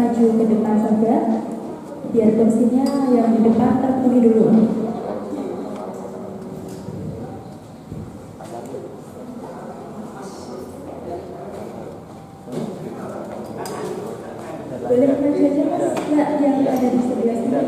maju ke depan saja, biar kursinya yang di depan terpenuhi dulu. Boleh maju aja mas, Mbak yang ada di sebelah sini.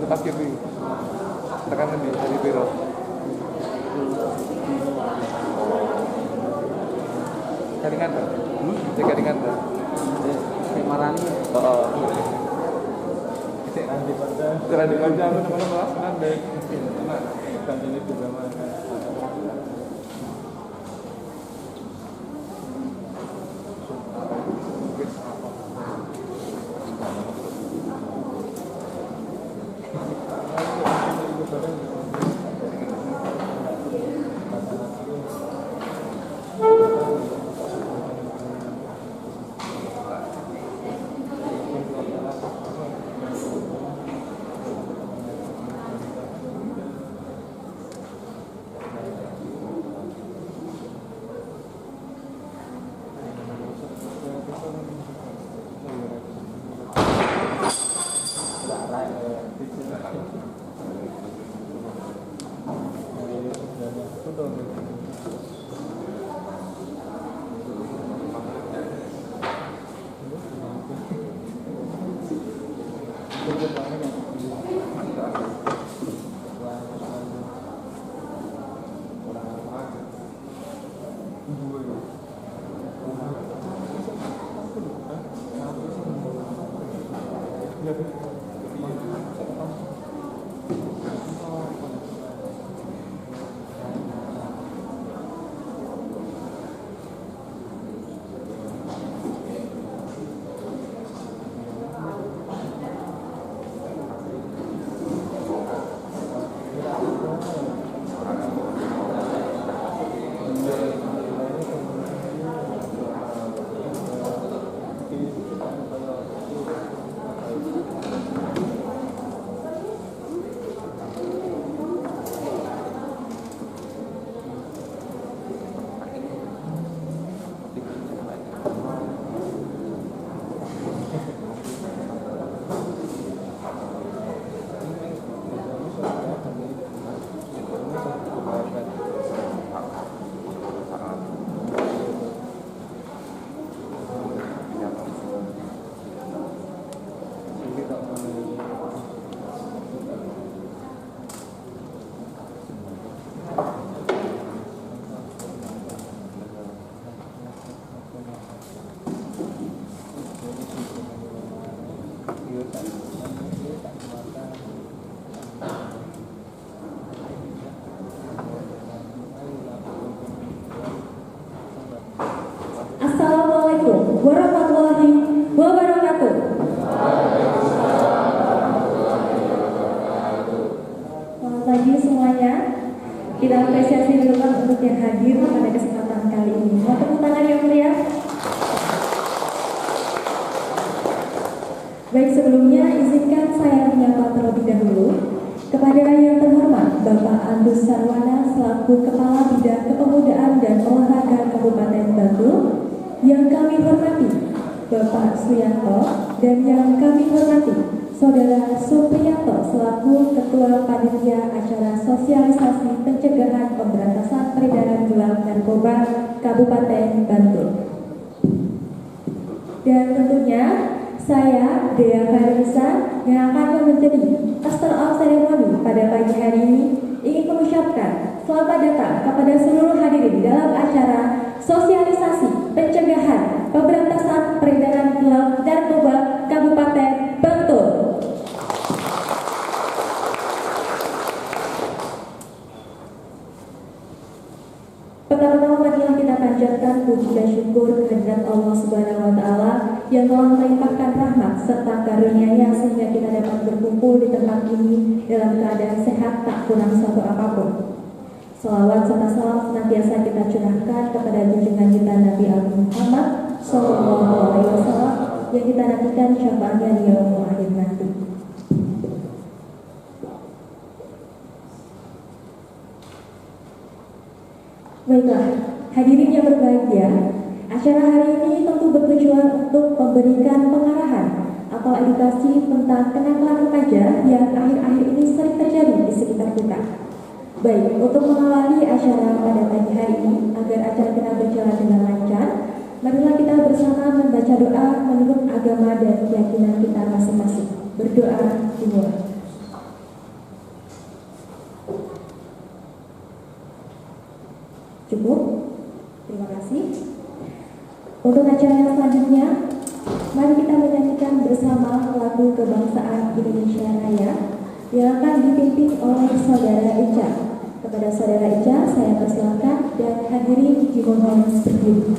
Pas gitu, tekanan di biro. Karingan dah, karingan dah. Marani. Jalan di baca apa namanya mas? Nande. Kan ini juga mana? Assalamualaikum warahmatullahi wabarakatuh. Selamat pagi semuanya. Kita apresiasi dulu untuk yang hadir pada kesempatan kali ini. Mau tepuk tangan yang meriah. Baik, sebelumnya izinkan saya menyapa terlebih dahulu kepada yang terhormat Bapak Andus Sarwana selaku Kepala Bidang Kepemudaan dan Olahraga Kabupaten Bantul, yang kami hormati Bapak Suyanto, dan yang kami hormati Saudara Supriyanto selaku Ketua Panitia Acara Sosialisasi Pencegahan Pemberantasan Peredaran Gelap Narkoba Kabupaten Bantul. Dan tentunya saya, Dea Farisa, yang akan menjadi Master of Ceremony pada pagi hari ini, ingin mengucapkan selamat datang kepada seluruh hadirin dalam acara Sosialisasi Pencegahan Pemberantasan Peredaran Gelap Narkoba Kabupaten Bantul. Pertama-tama marilah kita panjatkan puji dan syukur kehadirat Allah Subhanahu wa Ta'ala yang telah melimpahkan rahmat serta karunia-Nya sehingga kita dapat berkumpul di tempat ini dalam keadaan sehat tak kurang satu apapun. Salawat serta salam senantiasa kita curahkan kepada junjungan kita Nabi Muhammad SAW yang kita nantikan syafaatnya di yaumul akhir nanti. Baiklah, hadirin yang berbahagia, acara hari ini tentu bertujuan untuk memberikan pengarahan atau edukasi tentang kenakalan remaja yang akhir-akhir ini sering terjadi di sekitar kita. Baik, untuk mengawali acara pada pagi hari ini, agar acara kita berjalan dengan lancar, marilah kita bersama membaca doa menurut agama dan keyakinan kita masing-masing. Berdoa dimulai. Cukup? Terima kasih. Untuk acara yang selanjutnya, mari kita menyanyikan bersama lagu kebangsaan Indonesia Raya yang akan dipimpin oleh Saudara Ica. Kepada Saudara Ica, saya persilakan dan hadirin dimohon berdiri.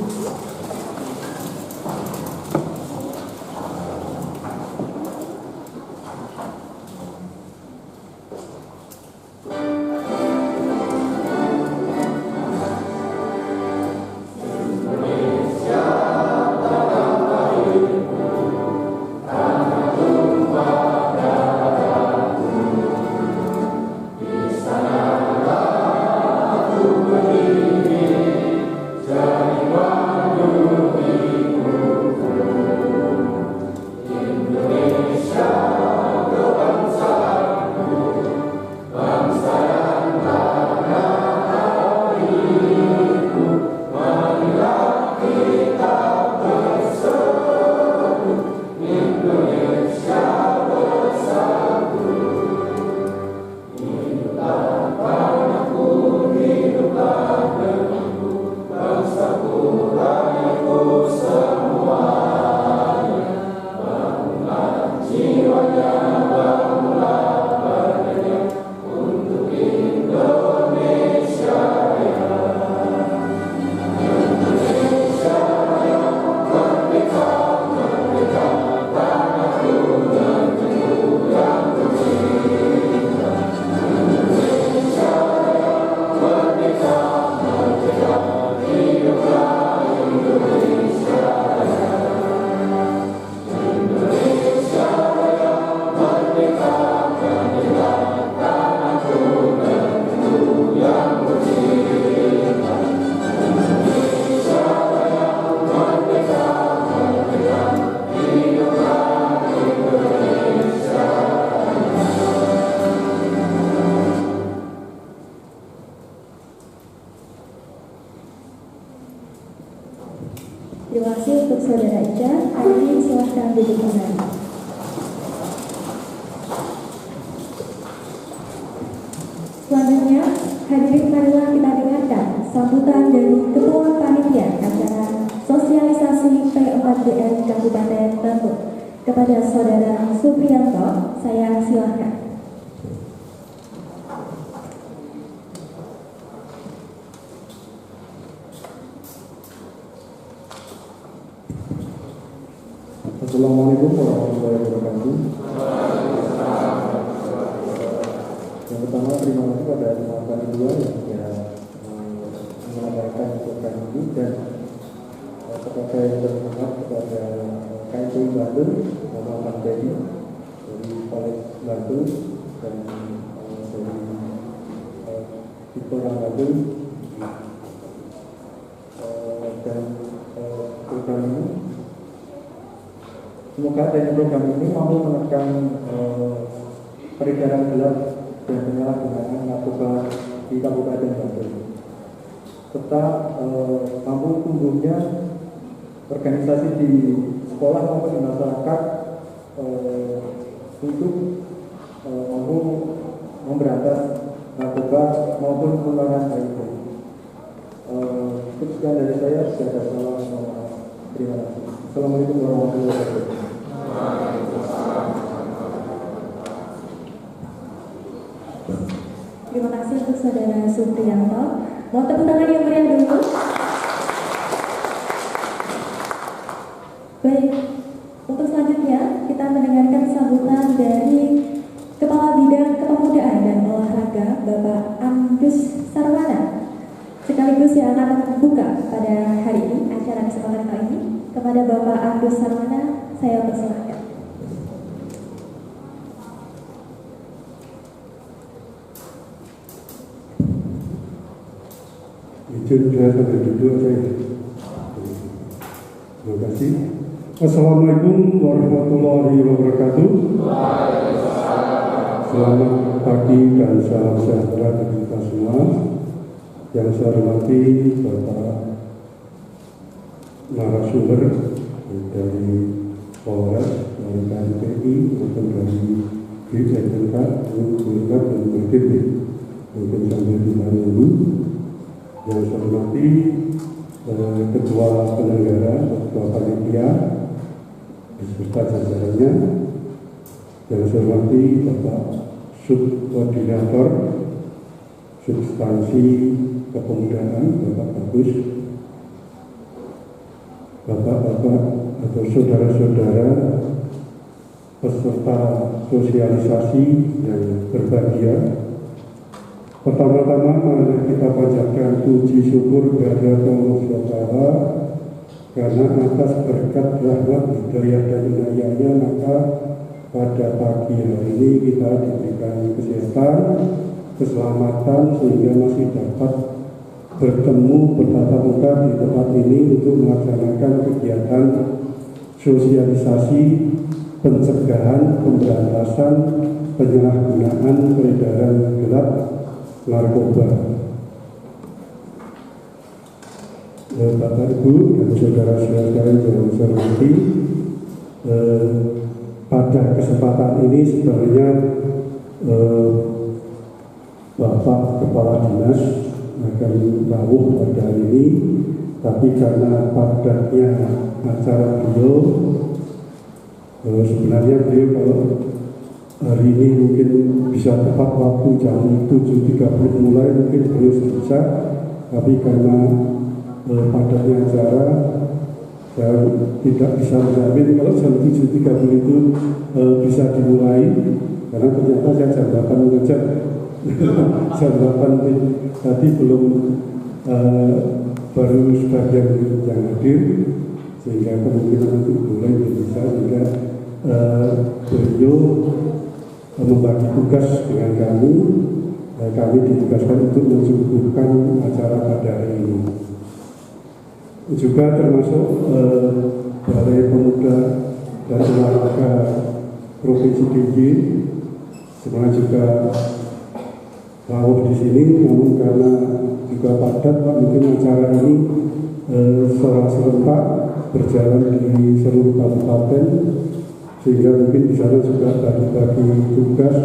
Terima kasih untuk Saudara Ica. Hadirin silahkan duduk kembali. Selanjutnya, hadirin marilah kita dengarkan sambutan dari Ketua Panitia Acara Sosialisasi P4DN Kabupaten Bantul. Kepada Saudara Supriyanto, saya silahkan. Assalamualaikum warahmatullahi wabarakatuh. Yang pertama, terima kasih pada teman panitia yang sudah menyampaikan program ini, dan kepada yang terhormat kepada KIP Bantul, Bapak Kang Dedi dari Kolej Bantul dan dari Dipora Bantul, dan program ini. Semoga dari program ini mampu menekan peredaran gelap dan penyalahgunaan narkoba di Kabupaten Bantul, serta mampu tumbuhnya organisasi di sekolah maupun di masyarakat untuk mampu memberantas narkoba maupun penularan HIV. Sekian dari saya. Terima kasih. Assalamualaikum warahmatullahi wabarakatuh. Terima kasih untuk Saudara Supriyanto. Mau tepuk tangan yang meriah dulu. Baik, izin saya sambil duduk aja ya. Terima kasih. Assalamualaikum warahmatullahi wabarakatuh. Selamat pagi dan salam sejahtera bagi kita semua. Yang saya hormati Bapak narasumber dari Polres, dari KNPI, maupun dari BPNK, dan BPP, mungkin sambil kita nunggu. Yang saya hormati Ketua Penyelenggara, Ketua Panitia, beserta jajarannya. Yang saya hormati Bapak Subkoordinator Substansi Kepemudaan, Bapak Bagus, Bapak-bapak atau saudara-saudara peserta sosialisasi yang berbahagia. Pertama-tama mari kita panjatkan puji syukur kepada Allah SWT karena atas berkat rahmat hidayah dan inayahnya maka pada pagi hari ini kita diberikan kesehatan, keselamatan sehingga masih dapat bertemu bertatap muka di tempat ini untuk melaksanakan kegiatan sosialisasi pencegahan, pemberantasan, penyalahgunaan peredaran gelap narkoba. Bapak Ibu dan saudara-saudara yang saya hormati, pada kesempatan ini sebenarnya Bapak Kepala Dinas akan rawuh pada hari ini, tapi karena padatnya acara beliau, sebenarnya beliau kalau hari ini mungkin bisa tepat waktu jam 7.30 mulai mungkin beliau bisa, tapi karena padatnya acara saya tidak bisa menjamin kalau jam 7.30 itu bisa dimulai, karena ternyata saya jam 8 mengajar. Jam 8 tadi belum baru sebagian yang hadir, sehingga kemungkinan untuk mulai bisa, sehingga beliau membagi tugas dengan kami. Kami ditugaskan untuk mensuguhkan acara pada hari ini. Juga termasuk Balai Pemuda dan Olahraga Provinsi DIY sebenarnya juga rawuh di sini, namun karena juga padat Pak, mungkin acara ini secara serentak berjalan di seluruh kabupaten, sehingga mungkin di sana juga bagi-bagi tugas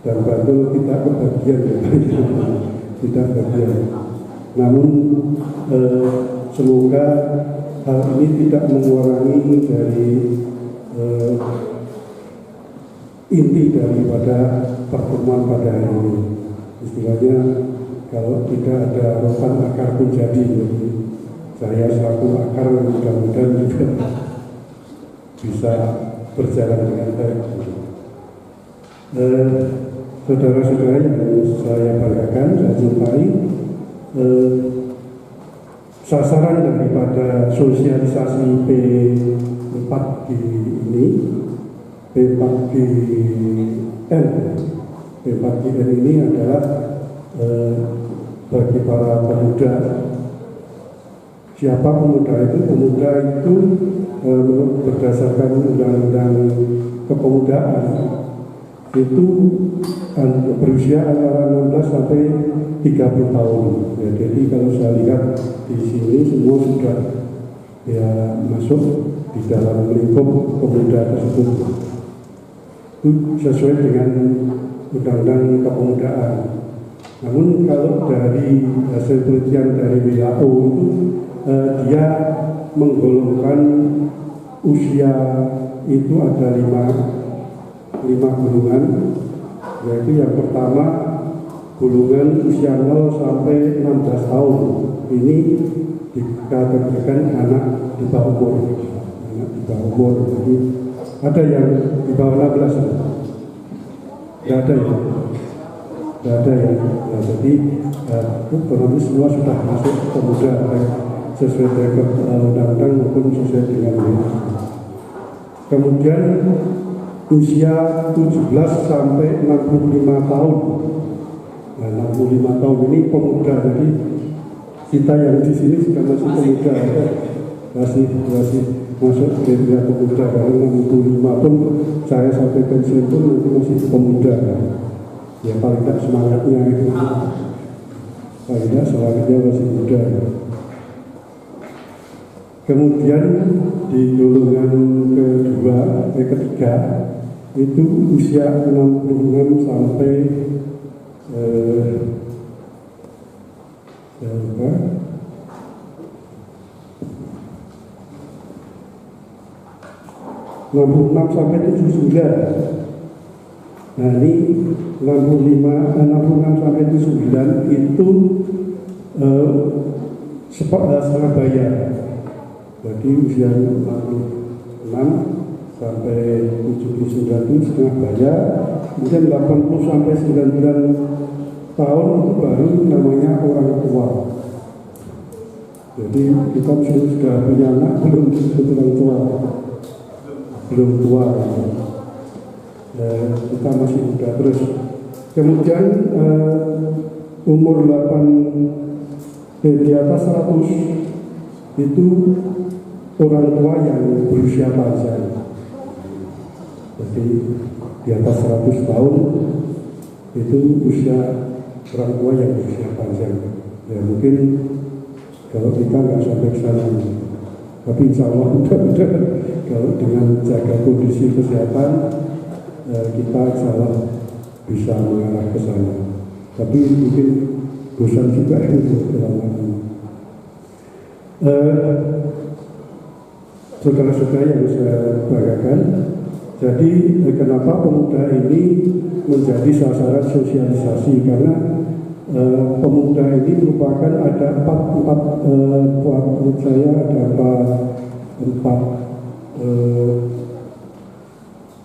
dan bantu kita kebagian ya, tidak bagian. Namun semoga hal ini tidak mengurangi dari inti daripada pertemuan pada hari ini. Istilahnya kalau tidak ada rotan akar pun jadi. Jadi saya selaku akar mudah-mudahan juga bisa berjalan dengan baik. Saudara-saudara yang saya banggakan, saya cintai, sasaran daripada sosialisasi P4G ini, P4GN ini adalah bagi para pemuda. Siapa pemuda itu? Pemuda itu berdasarkan undang-undang kepemudaan itu berusia antara 16 sampai 30 tahun. Ya, jadi kalau saya lihat di sini semua sudah ya masuk di dalam lingkup pemuda tersebut. Itu sesuai dengan undang-undang kepemudaan. Namun kalau dari hasil penelitian dari WHO itu dia menggolongkan usia itu ada lima golongan, yaitu yang pertama golongan usia 0 sampai 16 tahun. Ini dikategorikan anak di bawah umur. Anak di bawah umur. Jadi ada yang di bawah 16. Tidak ada ya. Tidak ada ya. Nah, jadi otomatis semua sudah masuk pemuda sesuai dengan undang-undang maupun sesuai dengan WHO. Kemudian usia 17 sampai 65 tahun. Nah, 65 tahun ini pemuda, jadi kita yang di sini juga masih pemuda, masih masuk kriteria pemuda. Karena 65 pun saya sampai pensiun pun itu masih pemuda kan. Ya paling tidak semangatnya itu, paling tidak semangatnya masih muda. Kemudian di golongan ketiga itu usia 66 sampai 66 sampai 79. Nah ini 66 sampai 79 itu setengah bayar. Jadi usia 66 sampai 79 itu setengah bayar. Kemudian 80 sampai 99 tahun itu baru namanya orang tua. Jadi kita sudah punya anak belum disebut orang tua, belum tua. Kita masih muda terus. Kemudian umur 8 di atas 100 itu orang tua yang berusia panjang. Jadi di atas 100 tahun itu usia orang tua yang berusia panjang. Ya mungkin kalau kita nggak sampai ke sana, tapi insya Allah mudah-mudahan kalau dengan jaga kondisi kesehatan kita insya Allah bisa mengarah ke sana. Tapi mungkin bosan juga untuk lama ini. Saudara-saudara yang saya banggakan, jadi kenapa pemuda ini menjadi sasaran sosialisasi? Karena pemuda ini merupakan ada menurut saya ada empat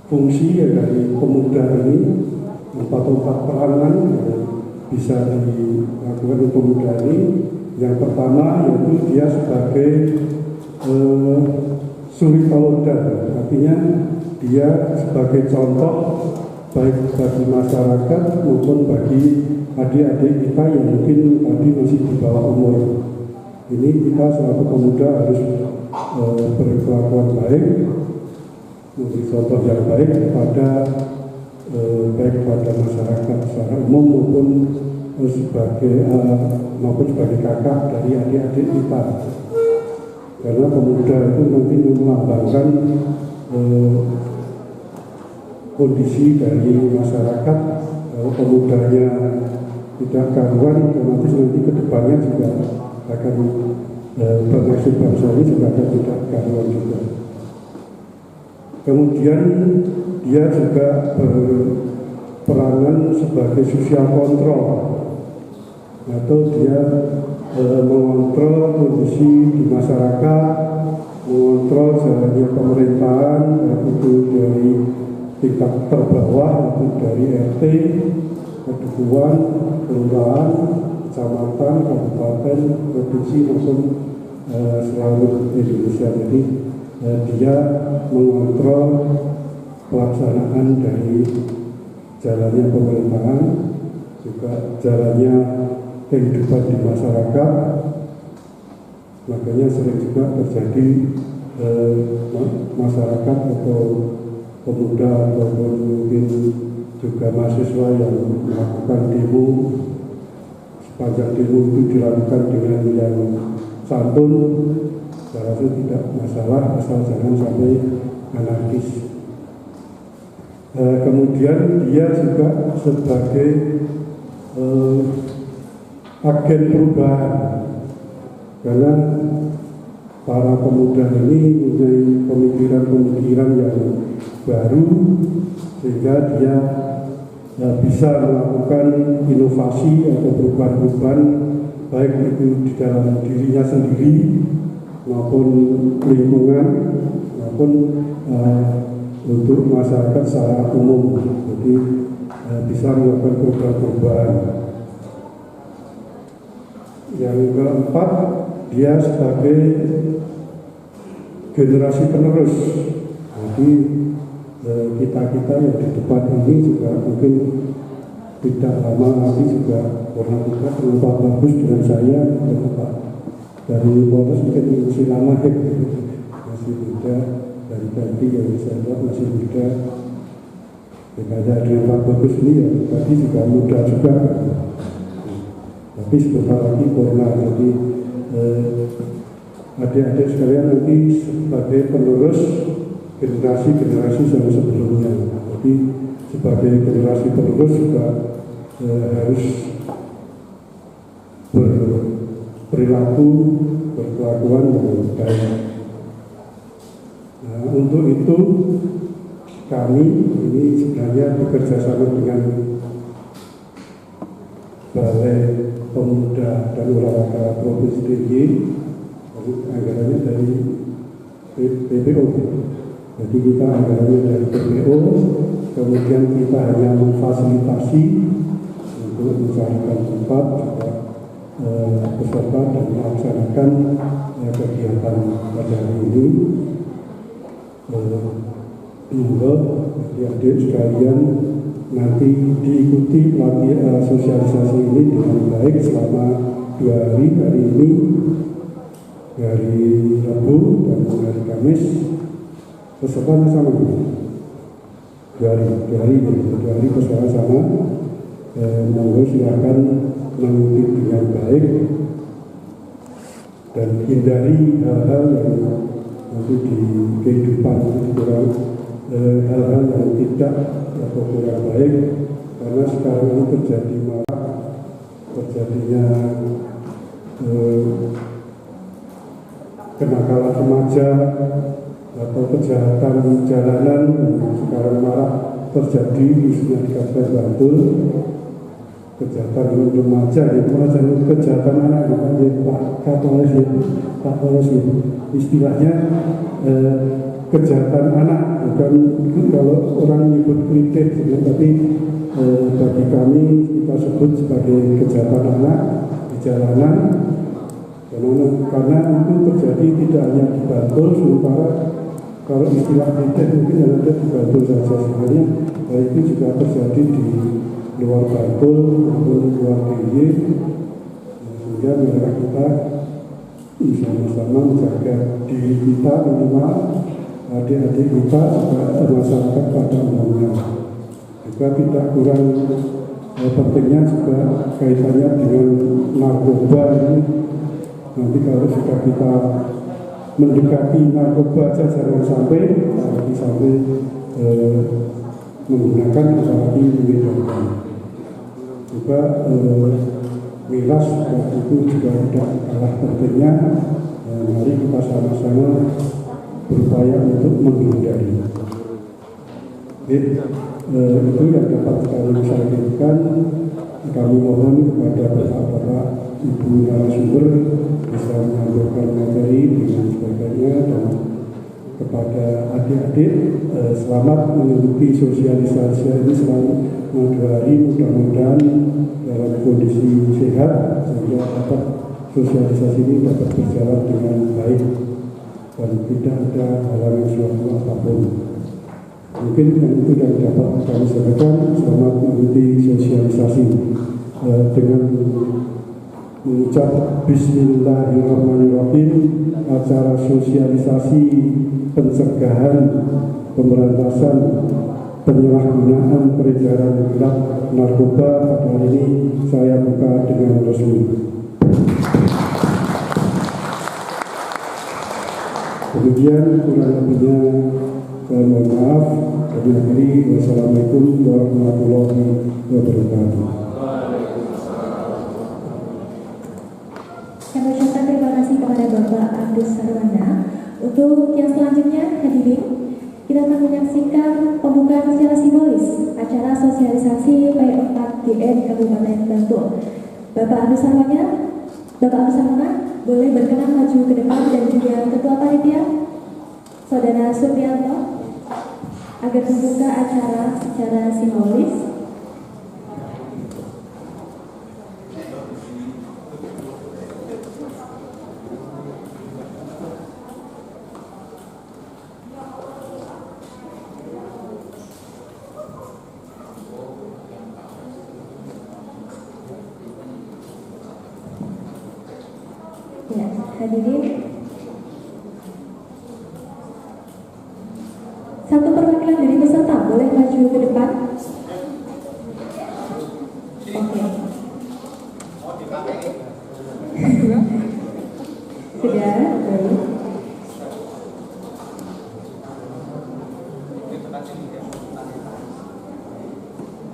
fungsi ya dari pemuda ini, empat peranan bisa dilakukan oleh pemuda ini. Yang pertama yaitu dia sebagai suri tauladan, artinya dia sebagai contoh baik bagi masyarakat maupun bagi adik-adik kita yang mungkin tadi masih di bawah umur. Ini kita selaku pemuda harus berkelakuan baik, memberi contoh yang baik kepada baik kepada masyarakat secara umum maupun sebagai kakak dari adik-adik kita. Karena pemuda itu nanti melambangkan kondisi dari masyarakat. Kalau pemudanya tidak karuan, otomatis nanti ke depannya juga akan bernasib bangsa ini juga akan tidak karuan juga. Kemudian dia juga berperanan sebagai social control, atau dia mengontrol kondisi di masyarakat, mengontrol jalannya pemerintahan, itu dari tingkat terbawah, itu dari RT, kedukuhan, kelurahan, kecamatan, kabupaten, provinsi maupun seluruh Indonesia. Jadi dia mengontrol pelaksanaan dari jalannya pemerintahan, juga jalannya kehidupan di masyarakat. Makanya sering juga terjadi masyarakat atau pemuda ataupun mungkin juga mahasiswa yang melakukan demo. Sepanjang demo itu dilakukan dengan yang santun, saya rasa tidak masalah, asal jangan sampai anarkis. Kemudian dia juga sebagai agen perubahan, karena para pemuda ini mempunyai pemikiran-pemikiran yang baru, sehingga dia bisa melakukan inovasi atau perubahan-perubahan baik itu di dalam dirinya sendiri maupun lingkungan maupun untuk masyarakat secara umum. Jadi bisa melakukan perubahan-perubahan. Yang keempat, dia sebagai generasi penerus. Jadi kita yang di depan ini juga mungkin tidak lama lagi juga warna kita kenapa bagus dengan saya kenapa dari Polres mungkin masih lama ya, masih muda, dari ganti yang saya lihat masih muda. Ada dengan Pak Bagus ini ya tadi juga muda juga, tapi sebentar lagi corona. Jadi adik-adik sekalian nanti sebagai penerus generasi-generasi yang sebelumnya. Jadi sebagai generasi penerus juga harus berperilaku, berkelakuan yang baik. Nah, untuk itu kami ini sebenarnya bekerja sama dengan Balai Pemuda dan Olahraga Provinsi DIY, anggarannya dari PPO. Jadi kita anggarannya dari PPO, kemudian kita hanya memfasilitasi untuk mencarikan tempat juga peserta dan melaksanakan kegiatan pada hari ini. Monggo adik-adik sekalian nanti diikuti latihan sosialisasi ini dengan baik selama 2 hari, hari ini, hari Rabu dan hari Kamis. Pesertanya sama, 2 hari peserta sama. Monggo silakan mengikuti dengan baik dan hindari hal-hal yang nanti di kehidupan kurang, hal-hal yang tidak atau kurang baik, karena sekarang ini terjadi marak terjadinya kenakalan remaja atau kejahatan jalanan. Sekarang marak terjadi khususnya di Kabupaten Bantul, kejahatan remaja, kejahatan anak, Pak Kapolres istilahnya kejahatan anak, bukan kalau orang menyebut kritik, tapi bagi kami kita sebut sebagai kejahatan anak di jalanan, karena itu terjadi tidak hanya di Bantul, sementara kalau istilah kritik mungkin yang ada di Bantul saja, sebenarnya itu juga terjadi di luar Bantul maupun luar DIY, sehingga mereka kita sama-sama menjaga diri kita, minimal adik-adik kita, masyarakat pada umumnya. Juga tidak kurang pentingnya juga kaitannya dengan narkoba ini. Nanti kalau sudah kita mendekati narkoba saja jangan sampai menggunakan apalagi mengedarkan. Juga miras itu juga tidak kalah pentingnya. Mari kita sama-sama berupaya untuk menghindari. Itu yang dapat kami sampaikan. Kami mohon kepada bapak-bapak, ibu narasumber bisa menyampaikan materi dengan sebagainya, dan kepada adik-adik selamat mengikuti sosialisasi ini selama 2 hari. Mudah-mudahan dalam kondisi sehat sehingga dapat sosialisasi ini dapat berjalan dengan baik dan tidak ada halangan suatu apapun. Mungkin yang itu yang dapat kami sampaikan. Selamat mengikuti sosialisasi dengan mengucap Bismillahirrahmanirrahim. Acara sosialisasi pencegahan, pemberantasan penyalahgunaan peredaran gelap narkoba pada hari ini saya buka dengan resmi. Kemudian kurang lebihnya saya mohon maaf. Kami akhiri. Wassalamualaikum warahmatullahi wabarakatuh. Kami ucapkan terima kasih kepada Bapak Andus Sarwana. Untuk yang selanjutnya, hadirin, kita akan menyaksikan pembukaan secara simbolis acara sosialisasi P4GN Kabupaten Bantul. Bapak Andus Sarwana, boleh berkenan maju ke depan, dan juga Ketua Panitia, Saudara Supriyanto, agar membuka acara secara simbolis. Hadirin, satu perwakilan dari peserta boleh maju ke depan. Oke. Sudah, baik.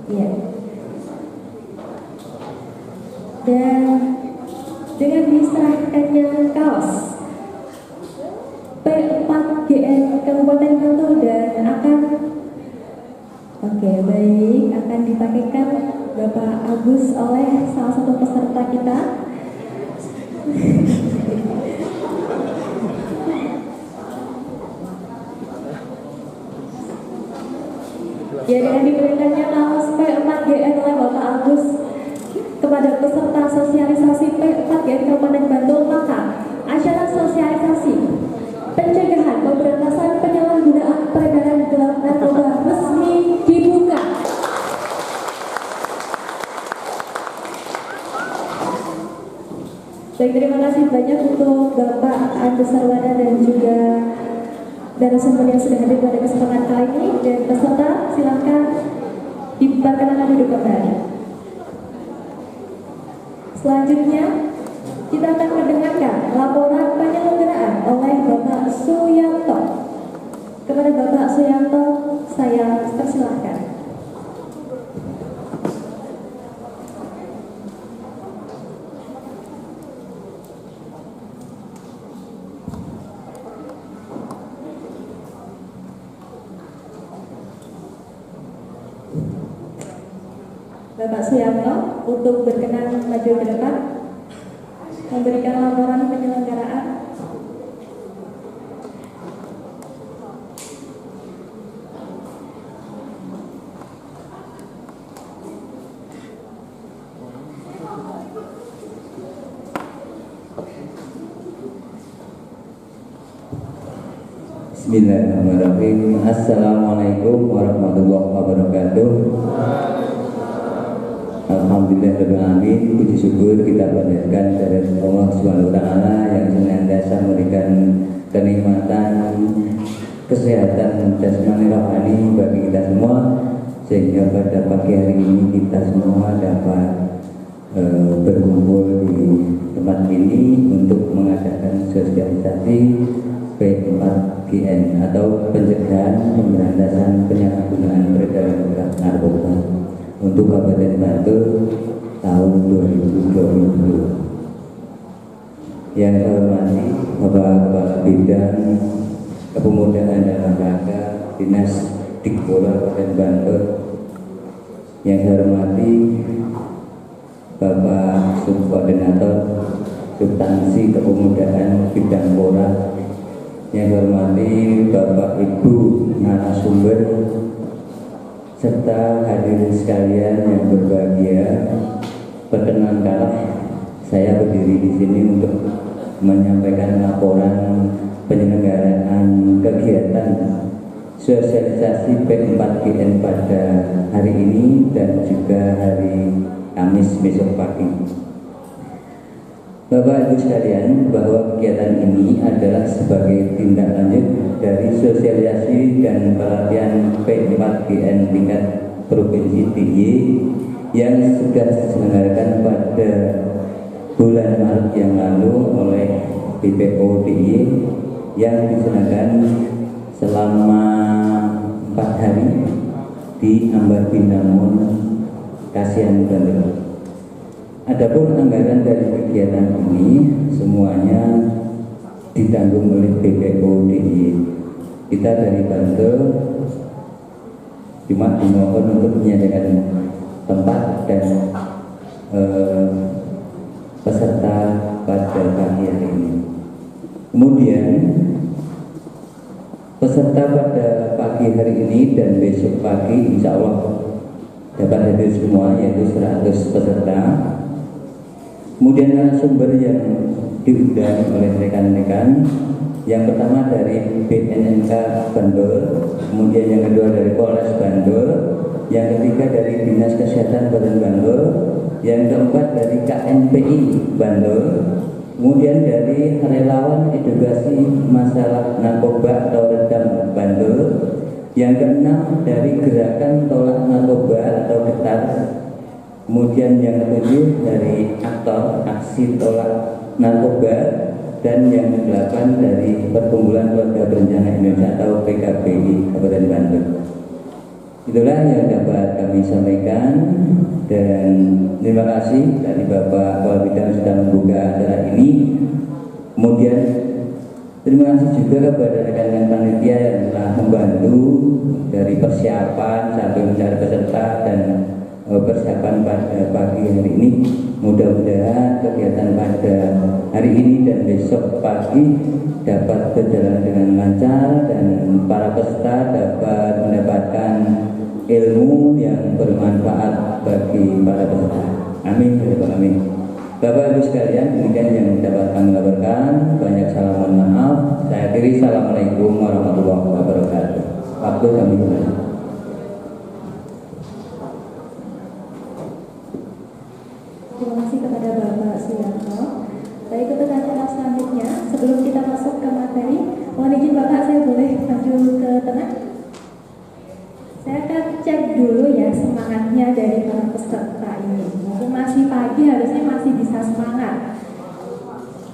Iya. Dan dengan diserahkannya kaos P4GN Kabupaten Bantul dan akan akan dipakaikan Bapak Agus oleh salah satu peserta kita. Ya, dengan diberikannya kaos P4GN oleh Bapak Agus kepada peserta sosialisasi P4GN Kabupaten Bantul, maka acara sosialisasi pencegahan pemberantasan penyalahgunaan peredaran gelap narkoba resmi dibuka. Baik, terima kasih banyak untuk Bapak Andus Sarwana dan juga narasumber yang sudah hadir pada kesempatan kali ini, dan peserta silakan diperkenalkan duduk kembali. Selanjutnya kita akan mendengarkan laporan penyelenggaraan oleh Bapak Suyanto. Kepada Bapak Suyanto saya persilahkan. Bapak Suyanto untuk berkenan maju ke depan memberikan laporan penyelenggaraan. Bismillahirrahmanirrahim. Assalamualaikum warahmatullahi wabarakatuh. Alhamdulillahirrahmanirrahim. Puji syukur kita panjatkan dari Allah Subhanahu wa Ta'ala yang senantiasa memberikan kenikmatan, kesehatan jasmani rohani bagi kita semua, sehingga pada pagi hari ini kita semua dapat berkumpul di tempat ini untuk mengadakan sosialisasi P4GN atau pencegahan pemberantasan penyalahgunaan peredaran narkoba untuk Kabupaten Bantul tahun 2020. Yang saya hormati Bapak Kepala Bidang Kepemudaan dan Olahraga Dinas Dikpora Kabupaten Bantul. Yang saya hormati Bapak Subkoordinator Substansi Kepemudaan Bidang Pora. Yang saya hormati Bapak Ibu narasumber serta hadirin sekalian yang berbahagia. Perkenankanlah saya berdiri di sini untuk menyampaikan laporan penyelenggaraan kegiatan sosialisasi P4GN pada hari ini dan juga hari Kamis besok pagi. Bapak Ibu sekalian, bahwa kegiatan ini adalah sebagai tindak lanjut dari sosialisasi dan pelatihan P4GN tingkat Provinsi DIY yang sudah diselenggarakan pada bulan Maret yang lalu oleh BPO DIY yang diselenggarakan selama 4 hari di Ambar Binangun, Kasihan, Bantul. Adapun anggaran dari kegiatan ini semuanya ditanggung oleh BPO DIY. Kita dari Bantul cuma dimohon untuk menyediakan tempat dan peserta pada pagi hari ini. Kemudian peserta pada pagi hari ini dan besok pagi insya Allah dapat hadir semua, yaitu 100 peserta. Kemudian narasumber yang diundang oleh rekan-rekan, yang pertama dari BNNK Bantul, kemudian yang kedua dari Polres Bantul, yang ketiga dari Dinas Kesehatan Kabupaten Bantul, yang keempat dari KNPI Bantul, Kemudian dari relawan edukasi masalah narkoba atau redam Bantul. Yang keenam dari gerakan tolak narkoba atau getar. Kemudian yang ketujuh dari aktor aksi tolak narkoba. Dan yang ke-8 dari Perkumpulan Keluarga Berencana Indonesia atau PKBI Kabupaten Bantul. Itulah yang dapat kami sampaikan, dan terima kasih dari Bapak Kepala Bidang sudah membuka acara ini. Kemudian terima kasih juga kepada rekan-rekan panitia yang telah membantu dari persiapan sampai mencari peserta dan persiapan pada pagi hari ini. Mudah-mudahan kegiatan pada hari ini dan besok pagi dapat berjalan dengan lancar dan para peserta dapat mendapatkan ilmu yang bermanfaat bagi para peserta. Amin. Amin. Bapak Ibu sekalian, demikian yang dapat kami laporkan. Banyak salam mohon maaf. Saya akhiri. Assalamualaikum warahmatullahi wabarakatuh. Waktu kami mulai. Terima kasih kepada Bapak Suyanto. Baik, untuk acara selanjutnya, sebelum kita masuk ke materi, mohon izin Bapak, saya boleh maju ke tengah? Saya akan cek dulu ya semangatnya dari para peserta ini. Mungkin masih pagi, harusnya masih bisa semangat.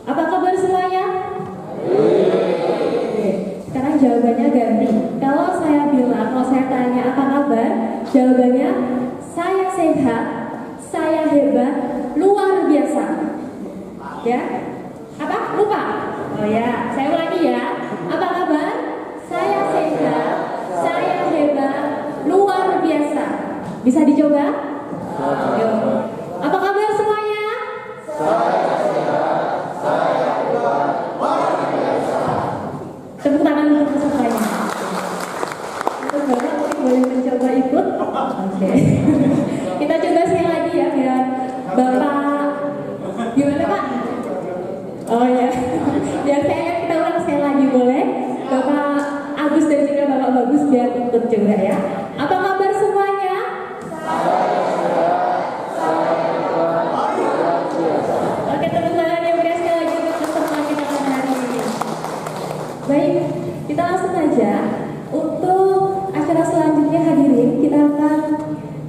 Apa kabar semuanya? Oke, sekarang jawabannya ganti. Kalau saya tanya apa kabar, jawabannya saya sehat, saya hebat, luar biasa. Ya? Apa? Lupa? Oh ya, saya ulangi ya. Apa kabar? Saya sehat, saya hebat, luar biasa. Bisa dicoba? Ayo. Apa kabar semuanya? Saya sehat, saya hebat, luar biasa. Tepuk tangan untuk pesertanya. Untuk Bapak mungkin boleh mencoba ikut. Oke. Kita coba sekali lagi ya biar Bapak gimana Pak? Oh ya, biar kita ulang sekali lagi boleh? Bapak Agus dan juga Bapak Bagus biar ikut juga ya. Apa kabar semuanya? Oke, tepuk tangan yang berikan sekali lagi untuk peserta kita pada hari ini. Baik, kita langsung aja. Untuk acara selanjutnya hadirin, kita akan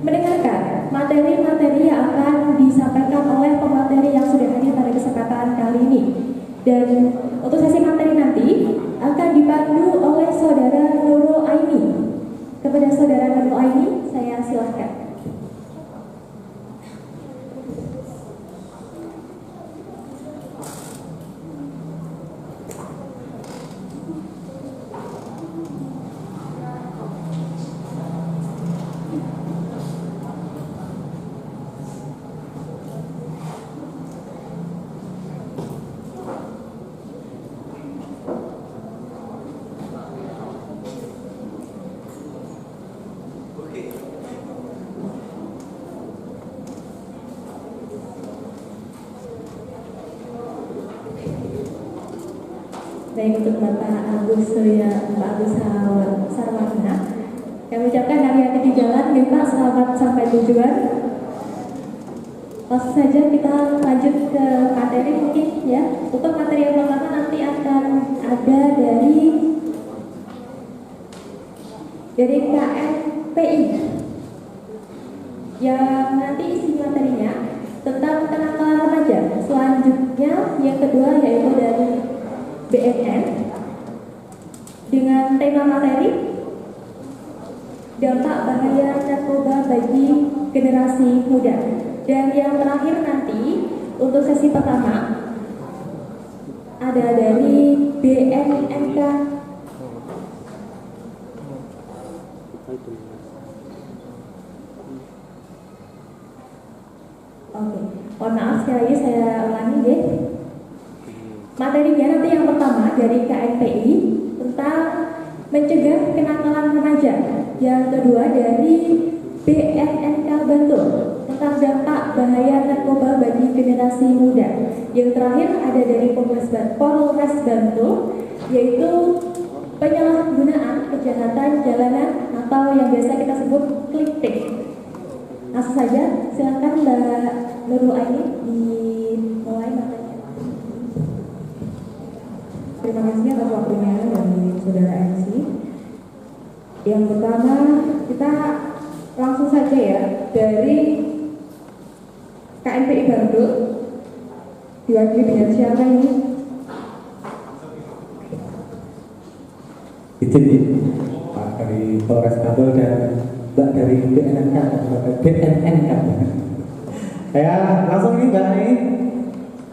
mendengarkan materi-materi yang akan disampaikan oleh pemateri yang sudah hadir pada kesempatan kali ini. Dan untuk sesi materi nanti akan dipandu oleh Saudara Nurul Aini. Kepada Saudara Nurul Aini, saya silakan. Baik, untuk Bapak Agus Sarwana, kami ucapkan hati-hati di jalan, ya Pak, selamat sampai tujuan. Langsung saja kita lanjut ke materi mungkin ya. Untuk materi yang pertama nanti akan ada dari KNPI yang nanti isi materinya tentang kenakalan remaja. Selanjutnya yang kedua yaitu dari BNN dengan tema materi dampak bahaya narkoba bagi generasi muda. Dan yang terakhir nanti untuk sesi pertama ada dari BNNK. Oke, mohon maaf sekali lagi saya ulangi deh. Materinya nanti yang pertama dari KNPI tentang mencegah kenakalan remaja. Yang kedua dari BNNK Bantul tentang dampak bahaya narkoba bagi generasi muda. Yang terakhir ada dari Polres Bantul yaitu penyalahgunaan kejahatan jalanan atau yang biasa kita sebut clickbait. Langsung saja silakan Mbak Nurul Aini dimulai materinya. Terima kasih atas waktunya dari saudara MC. Yang pertama, kita langsung saja ya dari KNPI Bantul. Diwakili dengan siapa ini? Izin nih, Pak dari Polres Bantul dan Mbak dari BNNK. Saya langsung nih Mbak ini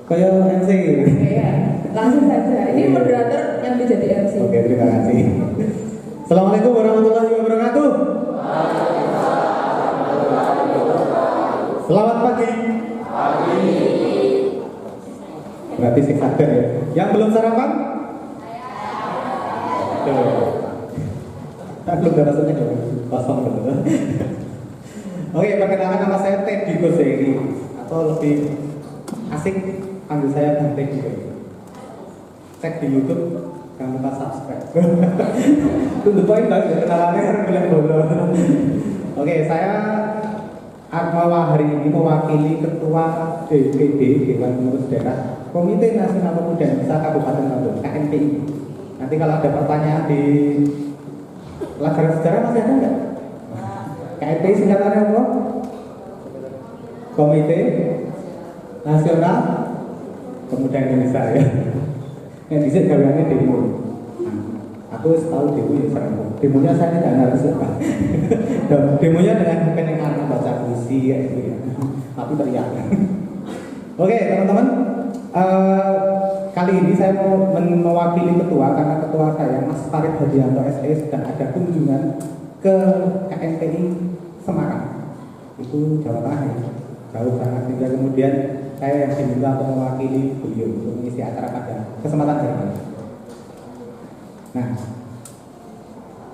kayak MC gitu. Ya, langsung saja. Ini moderator yang menjadi MC. Oke, terima kasih. Assalamualaikum warahmatullahi wabarakatuh. Selamat pagi. Berarti sih sadar ya. Yang belum sarapan? Belum ada rasanya kosong dulu. Oke, perkenalkan nama saya Teddy Goseri atau lebih asik panggil saya Bang Teddy. Cek di YouTube, jangan lupa subscribe. Tunggu poin banget kenalannya harus bilang bodoh. Oke, saya Akmawa hari ini mewakili Ketua DPD Dewan Pengurus Daerah Komite Nasional Pemuda dan Desa Kabupaten Bantul (KNPI). Nanti kalau ada pertanyaan di pelajaran sejarah masih ada nggak? KNPI singkatannya apa? Komite Nasional Pemuda Indonesia ya. Yang bisa gaweannya demo. Aku tahu demo ya serem. Demonya saya tidak harus apa. Demonya dengan penengan baca puisi ya gitu ya. Tapi teriak. Oke teman-teman, kali ini saya mau mewakili ketua karena ketua saya Mas Farid Hadianto SE sedang ada kunjungan ke KNPI Semarang. Itu Jawa Tengah ya. Jauh sangat, sehingga kemudian saya yang diminta untuk mewakili beliau untuk mengisi acara pada kesempatan hari ini. Nah,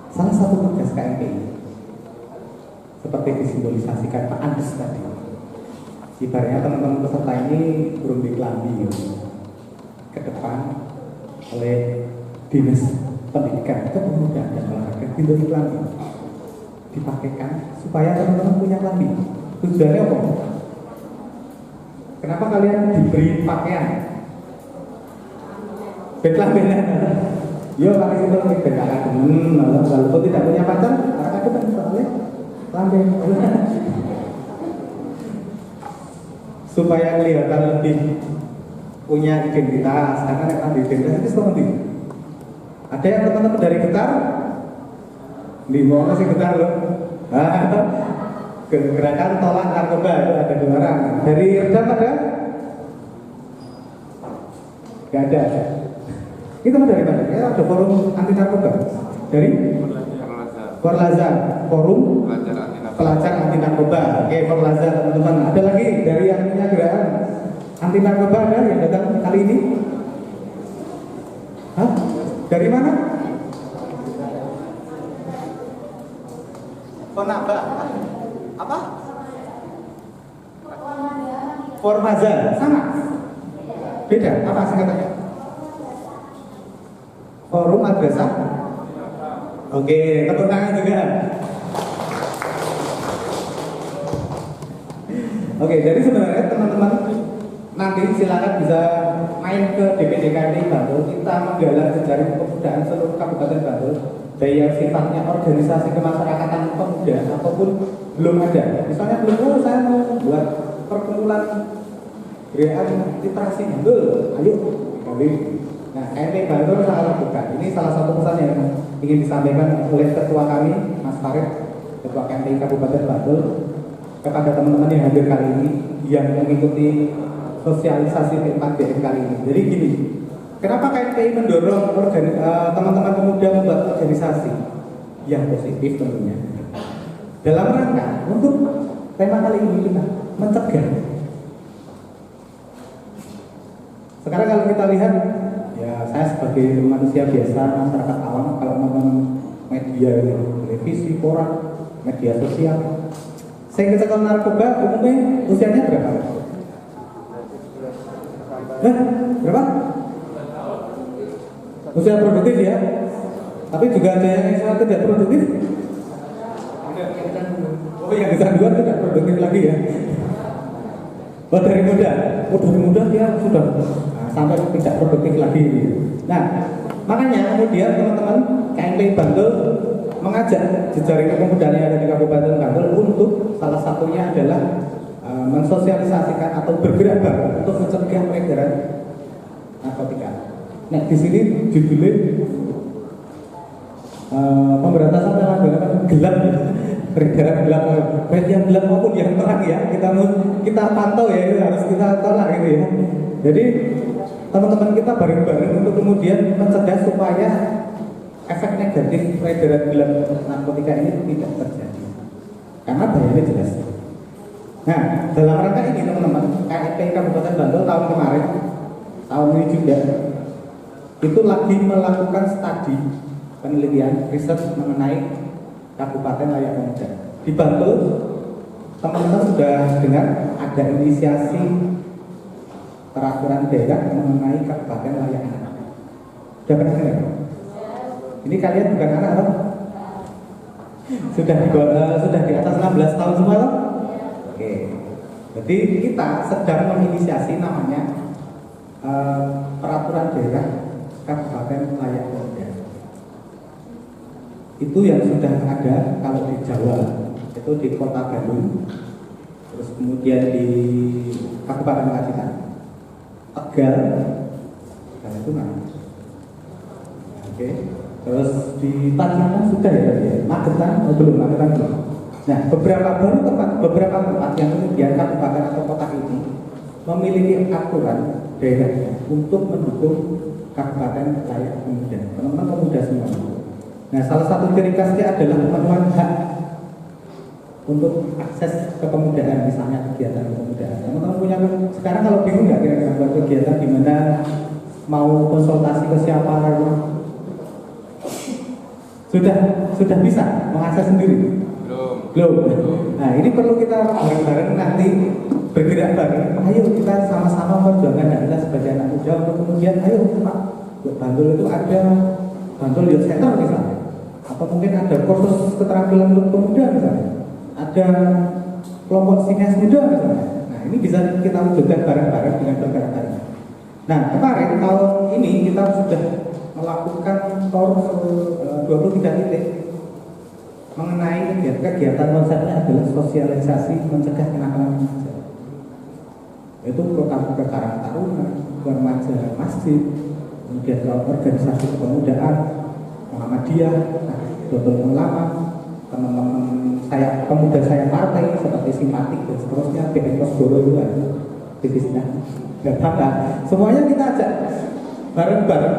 salah satu tugas KNPI seperti disimbolisasikan Pak Andus tadi, ibaratnya teman-teman peserta ini burung dikelambi ke depan oleh Dinas Pendidikan Kepemudaan dan Olahraga diberi kelambi, dipakaikan supaya teman-teman punya kelambi. Tujuannya apa? Kenapa kalian diberi pakaian? Kelambinya yo pakai itu lagi beda walaupun tidak punya pacar, karena itu kan soalnya lambe. Supaya kelihatan lebih punya identitas, karena nek identitas itu seperti itu. Ada yang teman-teman dari Getar, di mana sih Getar loh? Gerakan tolak narkoba itu ada 2 orang. Dari Redam ada? Gak ada. Itu dari mana? Ya ada forum anti narkoba. Dari? Forlaza, forum pelajar anti narkoba. Oke, Forlaza teman-teman. Ada lagi dari yang punya gerakan anti narkoba ada yang datang kali ini? Hah? Dari mana? Konaba. Apa? Formaza. Sama? Beda? Apa singkatannya? Forum Madrasah. Oke, tepuk tangan juga. Oke, jadi sebenarnya teman-teman nanti silakan bisa main ke DPD KNPI Bantul. Kita menggalang jejaring kepemudaan seluruh Kabupaten Bantul, baik yang sifatnya organisasi kemasyarakatan pemuda ataupun belum ada. Misalnya belum, saya mau membuat perkumpulan gerakan literasi Bantul. Ayo, kali. Nah, KNPI Bantul sangat terbuka. Ini salah satu pesan yang ingin disampaikan oleh ketua kami, Mas Farid, ketua KNPI Kabupaten Bantul, kepada teman-teman yang hadir kali ini, yang mengikuti sosialisasi T4BN kali ini. Jadi gini, kenapa KNPI mendorong teman-teman pemuda membuat organisasi yang positif tentunya, dalam rangka untuk tema kali ini kita mencegah. Sekarang kalau kita lihat, ya saya sebagai manusia biasa, masyarakat awam, kalau nonton media, televisi, koran, media sosial, saya kecekel narkoba umumnya usianya berapa? Berapa? Usia produktif ya? Tapi juga ada yang sangat tidak produktif. Oh yang kecanduan tidak produktif lagi ya? Oh dari muda? Oh dari muda ya sudah. Nah sampai tidak produktif lagi. Nah, makanya kemudian teman-teman KMP Bantul mengajak jejaring kepemudaan yang ada di Kabupaten Bantul untuk salah satunya adalah mensosialisasikan atau bergerak bareng untuk mencegah peredaran narkotika. Nah, di sini judulnya pemberantasan penyalahgunaan gelap, peredaran gelap, baik yang gelap maupun yang terang ya. Kita pantau ya, itu harus kita tolak gitu ya. Jadi teman-teman kita bareng-bareng untuk kemudian mencegah supaya efek negatif peredaran gelap narkotika ini tidak terjadi. Karena bahayanya jelas. Nah, dalam rangka ini teman-teman, KMP Kabupaten Bantul tahun kemarin, tahun ini juga, itu lagi melakukan studi penelitian riset mengenai Kabupaten Layak Pemuda. Di Bantul, teman-teman sudah dengar ada inisiasi peraturan daerah mengenai Kabupaten Layak Anak. Sudah pernah dengar? Ini kalian bukan anak atau? Sudah di atas 16 tahun semua loh? Oke, jadi kita sedang menginisiasi namanya peraturan daerah Kabupaten Layak Pemuda. Itu yang sudah ada kalau di Jawa, itu di Kota Bandung, terus kemudian di Kabupaten Pacitan, Tegal, dan itu mana? Oke, terus di Tangerang sudah ya, Magetan, belum Magetan belum. Nah, beberapa tempat yang kemudian kabupaten atau kota ini memiliki aturan daerahnya untuk mendukung Kabupaten Layak Pemuda, teman-teman pemuda semua. Nah, salah satu ciri khasnya adalah pemenuhan hak untuk akses kepemudaan, misalnya kegiatan kepemudaan. Teman-teman punya sekarang kalau bingung nggak kira-kira buat kegiatan di mana mau konsultasi ke siapa? Sudah bisa mengakses sendiri? Belum. Nah, ini perlu kita bareng-bareng nanti bergerak bareng. Ayo kita sama-sama memperjuangkan adalah sebagai anak muda untuk kemudian ayo Pak, Bantul itu ada Bantul Youth Center misalnya, atau mungkin ada kursus keterampilan untuk pemuda misalnya, ada kelompok sinias muda misalnya. Nah, ini bisa kita wujudkan bareng-bareng dengan bergerak bareng. Nah, kemarin tahun ini kita sudah melakukan tour 23 titik mengenai kegiatan konsepnya adalah sosialisasi mencegah kenakalan remaja. Itu ke Karang Taruna, ke remaja masjid, kemudian ke organisasi kepemudaan, Muhammadiyah, Nahdlatul Ulama, teman-teman saya pemuda saya partai seperti Simpatik dan seterusnya, BN Kosgoro juga, tipisnya, nggak apa-apa. Semuanya kita ajak bareng-bareng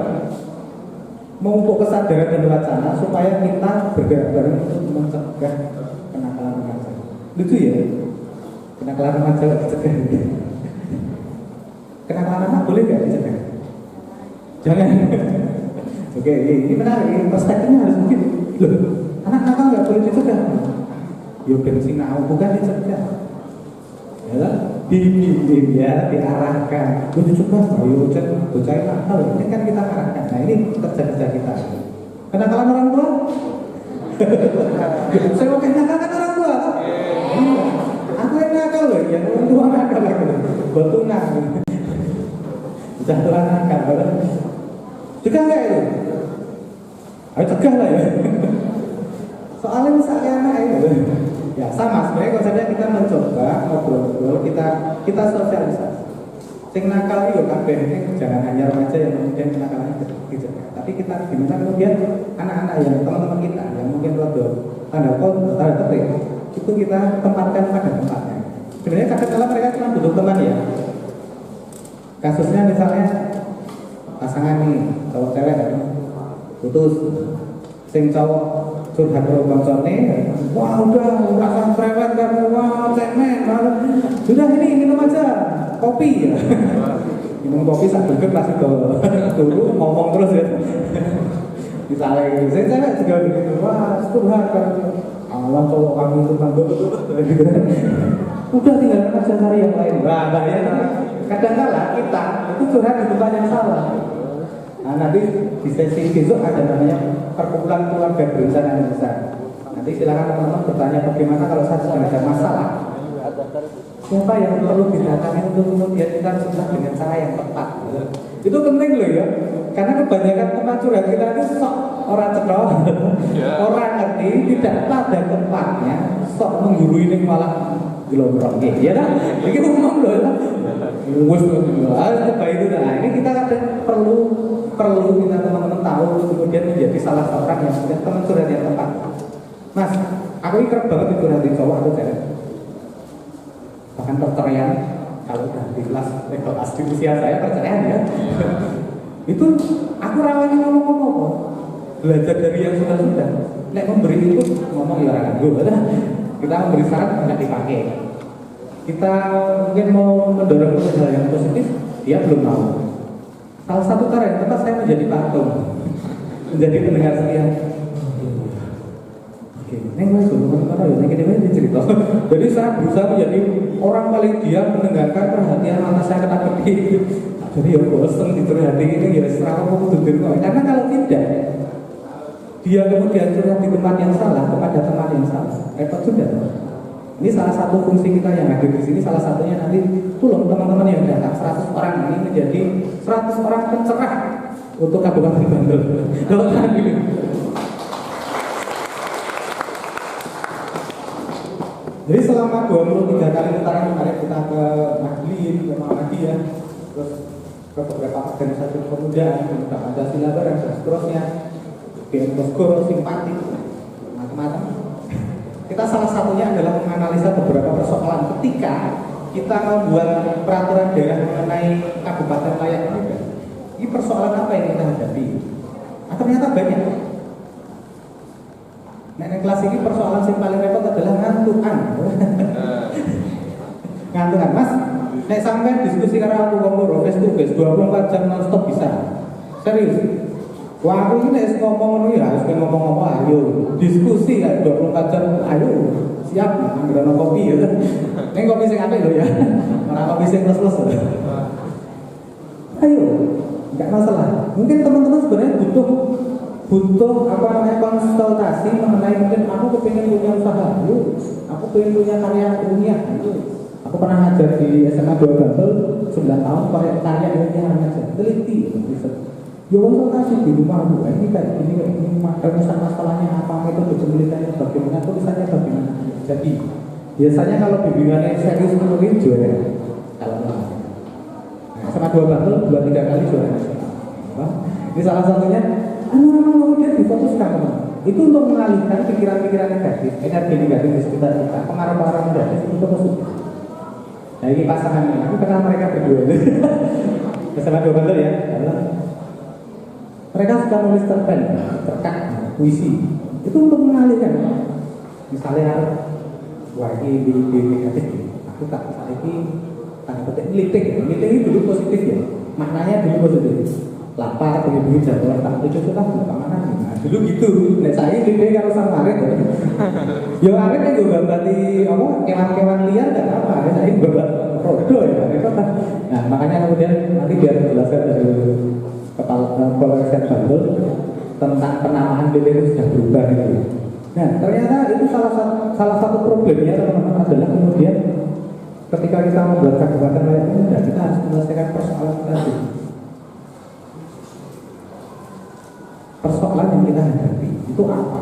memupuk kesadaran dan wacana supaya kita bergerak bareng untuk mencegah kenakalan remaja. Lucu ya, kenakalan remaja dicegah. Kenakalan anak boleh nggak dicegah? Jangan. Oke, ini menarik. Perspektifnya harus mungkin. Loh, anak nakal nggak boleh dicegah. Yo bensin bukan dicegah. Ya, dibimbing ya, diarahkan. Itu juga, ayo cek, bocah nakal. Ini kan kita arahkan. Nah, ini kerja-kerja kita. Kenakalan orang tua? Saya mau kenakalan orang tua. Aku yang nakal loh, yang orang tua nakal lagi. Betunang. Jatuhan nakal. Cegah nggak itu? Ayo cegah lah ya. Soalnya misalnya anak itu. Ya sama, sebenarnya konsepnya kita mencoba ngobrol-ngobrol, kita sosialisasi. Sing nakal itu kabeh jangan hanya remaja yang kemudian kenakalannya dicegah. Tapi kita gimana kemudian anak-anak yang teman-teman kita yang mungkin rada tanda petik itu kita tempatkan pada tempatnya. Sebenarnya kadang-kadang mereka cuma butuh teman ya. Kasusnya misalnya pasangan nih cowok cewek putus, sing cowok curhat ke koncone, wah udah rasa cerewet kamu, wah cemen, sudah ini minum aja kopi ya. Minum kopi sak deket masih dulu ngomong terus ya. Misalnya gitu, saya cewek juga begitu, wah curhat kan, alam cowok kamu itu tangguh gitu. Udah tinggalkan aja cari yang lain. Wah bahaya. Kadang-kala kita itu curhat di tempat yang salah. Nah, nanti di sesi besok ada namanya perkumpulan keluarga berencana yang besar. Nanti silakan teman-teman bertanya bagaimana kalau saya sedang ada masalah Siapa yang perlu didatangi untuk kemudian kita susah dengan cara yang tepat. Itu penting loh ya. Karena kebanyakan tempat curhat kita itu sok orang cedok, orang ngerti, tidak pada tempatnya, sok menggurui ini malah gelombrong. Ya kan? Ini umum loh ya. Wes coba itu dah. Ini kita kadang perlu kita teman-teman tahu kemudian menjadi salah seorang yang teman curhat yang tepat. Mas, aku ini kerap banget curhatin cowok atau cewek. Bahkan perceraian kalau udah di kelas di usia saya perceraian ya. Itu aku rawani ngomong-ngomong belajar dari yang sudah nek memberi itu ngomong ya orang gue kita memberi saran tidak dipakai, kita mungkin mau mendorong hal yang positif dia belum mau. Salah satu cara yang tepat saya menjadi patung, menjadi pendengar setia. Neng mas belum mana ya, neng ini cerita. Jadi saya berusaha menjadi orang paling diam mendengarkan perhatian anak saya kena pedih. Jadi ya bosan dicurhati ini ya serah aku tuh karena kalau tidak dia kemudian curhat di tempat yang salah kepada teman yang salah, repot sudah. Ini salah satu fungsi kita yang hadir di sini, salah satunya nanti tolong teman-teman yang datang 100 orang ini menjadi 100 orang pencerah untuk Kabupaten Bantul. Doakan gitu. Jadi selama 23 kali putaran kemarin kita ke Maglin, ke Muhammadiyah, terus ke beberapa organisasi kepemudaan, ke Pancasila bareng dan seterusnya, ke Bogor, simpati, macam-macam. Kita salah satunya adalah menganalisa beberapa persoalan ketika kita membuat peraturan daerah mengenai kabupaten layak hidup. Ini persoalan apa yang kita hadapi? Nah, ternyata banyak. Nah, kelas ini persoalan yang paling repot adalah ngantukan. Ngantukan, Mas. Nek sampai diskusi karo aku ngomong face to face 24 jam non-stop bisa. Serius. Wah, aku ini nek ngomong ngono ya harus ngomong-ngomong ayo. Diskusi ya 24 jam ayo. Siap ngambil kopi ya. Nek kopi sing apik lho ya. Ora kopi sing plus-plus. Ayo. Enggak masalah. Mungkin teman-teman sebenarnya butuh apa namanya konsultasi mengenai mungkin aku pengen punya usaha dulu, aku pengen punya karya ilmiah dulu. Aku pernah ngajar di SMA 2 Bantul 9 tahun karya ilmiah ngajar, teliti, riset. Ya konsultasi di rumah lu, ini kayak ini masalahnya apa, metode penelitiannya bagaimana, tulisannya bagaimana. Jadi biasanya kalau bimbingannya serius mungkin juara. Kalau SMA 2 Bantul 2-3 kali juara nasional. Ini salah satunya. Kemudian difokuskan itu untuk mengalihkan pikiran-pikiran negatif, energi negatif di sekitar kita, pengaruh-pengaruh negatif itu positif. Nah ini pasangan ini, aku kenal mereka berdua bersama 2 Bantul ya. Mereka suka nulis cerpen, cerkat, puisi. Itu untuk mengalihkan. Misalnya, wah ini negatif, aku tak misalnya ini tanda petik militing dulu positif ya, maknanya dulu positif. Lapar, begitu jadwal tak itu sudah kemana? Nah, dulu gitu. Nek saya ini kalau sama Aret, yo Aret kan juga bati apa kewan-kewan liar dan apa? Saya juga rodo ya. Nah makanya kemudian nanti biar dijelaskan dari kepala Polres Bantul tentang penamaan BPT sudah berubah itu. Nah ternyata itu salah satu problemnya teman-teman adalah kemudian ketika kita membuat kabupaten layak hidup kita harus menyelesaikan persoalan tadi. Persoalan yang kita hadapi itu apa?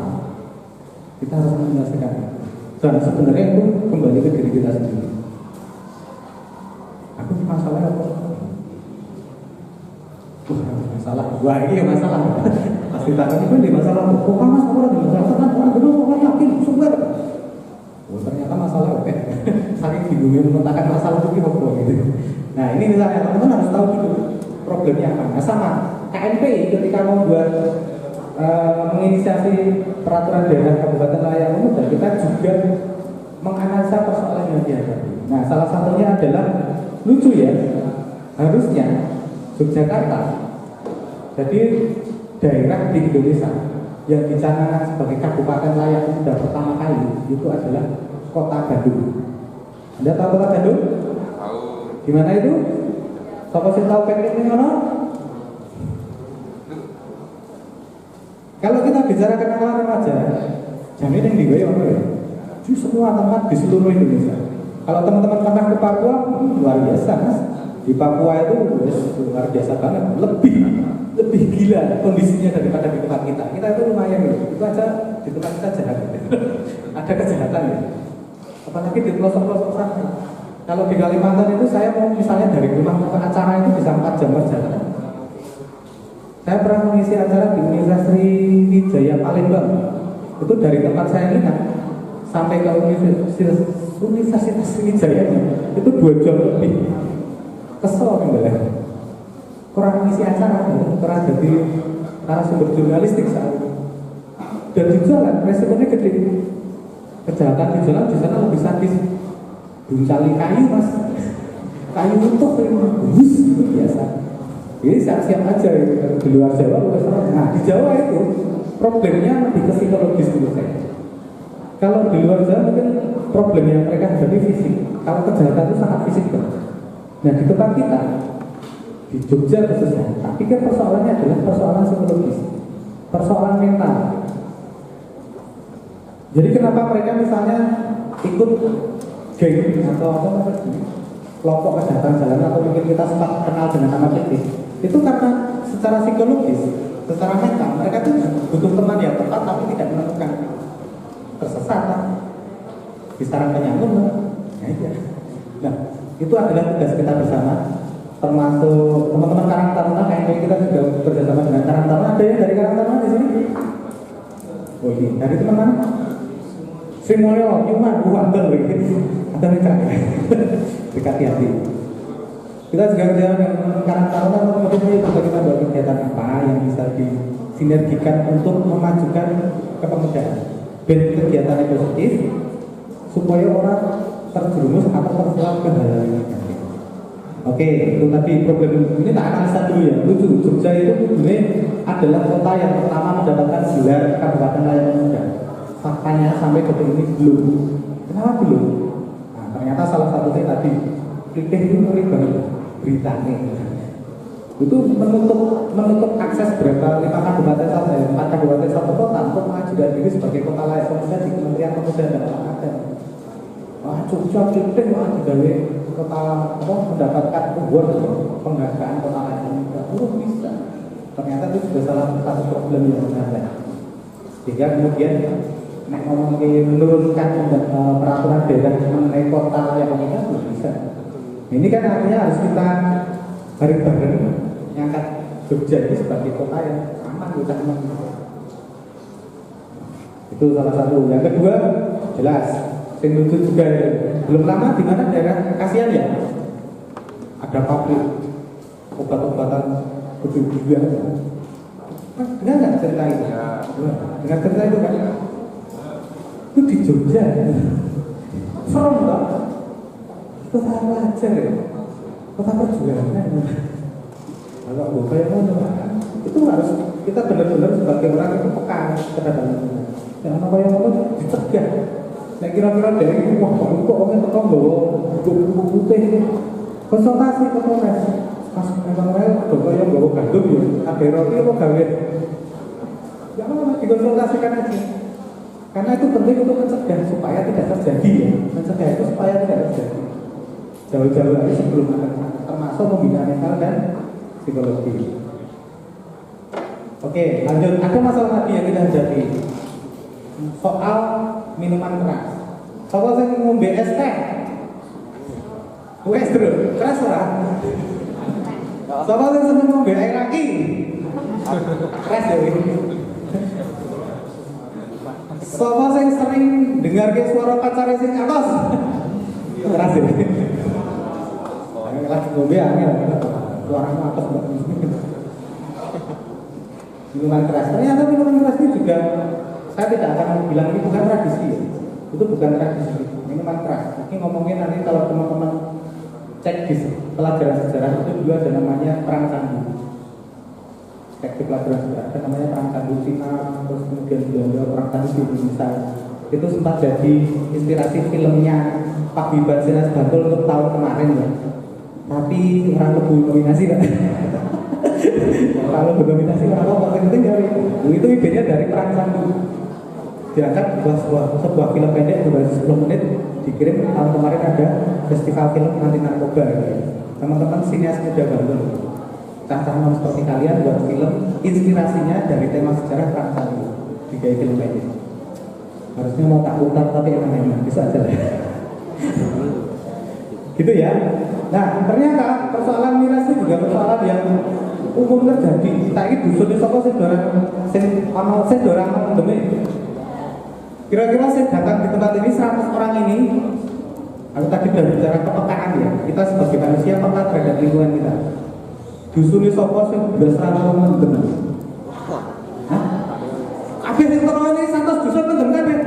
Kita harus menyelesaikan. Dan sebenarnya itu kembali ke diri kita sendiri. Aku masalah apa? Masalah. Wah ini masalah. Pasti tak ini di masalah. Kok mas aku ada masalah? Kan orang dulu orang yakin sumber. Oh ternyata masalah oke. Saking bingungnya memetakan masalah itu apa gitu. Nah ini misalnya teman-teman harus tahu dulu problemnya apa. Nah sama. KNP ketika membuat menginisiasi peraturan daerah kabupaten layak hidup dan kita juga menganalisa persoalan yang dihadapi. Nah, salah satunya adalah lucu ya, harusnya Yogyakarta jadi daerah di Indonesia yang dicanangkan sebagai kabupaten layak hidup pertama kali itu adalah Kota Bandung. Anda tahu Kota Bandung? Tahu. Gimana itu? Siapa sih tahu pengen mana? Kalau kita bicara kenalan remaja, jamin yang digoyong apa ya? Di semua tempat di seluruh Indonesia. Kalau teman-teman pernah ke Papua, luar biasa mas. Di Papua itu luar biasa banget, lebih gila kondisinya daripada di tempat kita. Kita itu lumayan gitu. Itu aja di tempat kita jahat. Ada kejahatan ya. Apalagi di pelosok-pelosok sana. Kalau di Kalimantan itu saya mau misalnya dari rumah ke acara itu bisa 4 jam perjalanan. Saya pernah mengisi acara di Universitas Sriwijaya Palembang. Itu dari tempat saya nginap sampai ke Universitas Sriwijaya itu 2 jam lebih. Kesel enggak? Kurang mengisi acara, kurang jadi narasumber jurnalistik saat itu. Dan di jalan, resikonya gede. Kejahatan di jalan di sana lebih sadis. Buncali kayu mas, kayu utuh bus biasa. Jadi siap-siap aja gitu. Di luar Jawa, nah di Jawa itu problemnya lebih ke psikologis menurut saya. Kalau di luar Jawa mungkin problemnya mereka hadapi fisik. Kalau kejahatan itu sangat fisik kan. Nah di tempat kita di Jogja khususnya, tak pikir persoalannya adalah persoalan psikologis, persoalan mental. Jadi kenapa mereka misalnya ikut geng atau apa namanya kelompok kejahatan jalanan atau mungkin kita sempat kenal dengan nama PT, itu karena secara psikologis, secara mental mereka tuh butuh teman yang tepat tapi tidak menemukan, tersesat lah, diserang penyambung lah. Nah itu adalah tugas kita bersama, termasuk teman-teman Karang Taruna kayak kita juga bekerjasama dengan Karang Taruna. Ada yang dari Karang Taruna di sini? Oh iya, dari teman mana? Simulyo, Yuman, Buandel, ada mitra. Dekati hati. Kita juga kerja dengan Karang Taruna, kemudian kita buat kegiatan apa yang bisa disinergikan untuk memajukan kepemudaan. Dan kegiatan yang positif supaya orang terjerumus atau terserap ke hal yang negatif. Oke, itu tadi problem ini tak analisa dulu ya. Lucu, Jogja itu sebenarnya adalah kota yang pertama mendapatkan gelar Kabupaten Layanan Muda. Faktanya sampai detik ini belum. Kenapa belum? Nah, ternyata salah satunya tadi kritik itu ngeri banget beritanya. Itu menutup akses berapa 5 kabupaten saja, 4 kabupaten satu kota untuk mengajukan diri sebagai kota layak pemuda di Kementerian Pemuda dan Olahraga. Wah, Jogja kritik wah digawe kota apa mendapatkan award penghargaan kota layak pemuda. Bisa. Ternyata itu juga salah satu problem yang ada. Sehingga kemudian nek ngomong menurunkan peraturan daerah mengenai kota layak pemuda belum bisa. Ini kan artinya harus kita bareng-bareng mengangkat Jogja ini sebagai kota yang aman, bukan aman. Itu salah satu. Yang kedua jelas yang lucu juga belum lama di mana daerah Kasihan ya ada pabrik obat-obatan kedua. Dengar nggak cerita itu? Dengar cerita itu kan? Itu di Jogja. Serem loh. Kota pelajar ya, kota perjuangan. Kalau bukan yang mana? Itu harus kita benar-benar sebagai orang itu peka terhadap itu. Jangan apa yang mau dicegah. Nah kira-kira dari wah kok orang tekan bawa buku putih konsultasi ke Polres. Pas memang bawa yang bawa gandum ya, ada roti apa gawe? Jangan apa dikonsultasikan aja. Karena itu penting untuk mencegah supaya tidak terjadi ya. Mencegah itu supaya tidak terjadi. Jauh-jauh hari sebelum akan termasuk membina mental dan psikologi. Oke, lanjut. Ada masalah lagi yang kita hadapi soal minuman keras. Soal saya ngombe es teh, es bro, keras lah. Soal saya seneng ngombe air aki, keras ya. Soal saya sering dengar ke suara pacar sing atas, keras ya. Lagi ngombe angel, suaranya atas banget. Minuman keras. Ternyata minuman keras ini juga saya tidak akan bilang ini bukan tradisi ya. Itu bukan tradisi minuman keras. Ini ngomongin nanti kalau teman-teman cek di pelajaran sejarah itu dulu ada namanya perang Canggu. Cek di pelajaran sejarah ada namanya perang Canggu Cina, terus kemudian Belanda perang Canggu di Indonesia. Itu sempat jadi inspirasi filmnya Pak Biban Sinas Bantul untuk tahun kemarin ya. Tapi orang lebu nominasi kan. Kalau berdominasi orang penting dari itu idenya dari perang Canggu. Diangkat sebuah film pendek durasi 10 menit dikirim tahun kemarin ada festival film anti narkoba gitu. Teman-teman sinias muda Bantul, cah-cah non seperti kalian buat film inspirasinya dari tema sejarah Perang Sagu digawe film ini. Harusnya mau tak putar tapi emang bisa aja lah. Gitu ya. Nah ternyata persoalan miras itu juga persoalan yang umum terjadi. Kita ini dusun saka sing dorang demi. Kira-kira saya datang di tempat ini 100 orang ini. Aku tadi sudah bicara kepekaan ya. Kita sebagai manusia peka terhadap lingkungan kita. Dusun saka sing belas orang mendem. Hah? Kabeh sing teko ini 100 dusun mendem kabeh.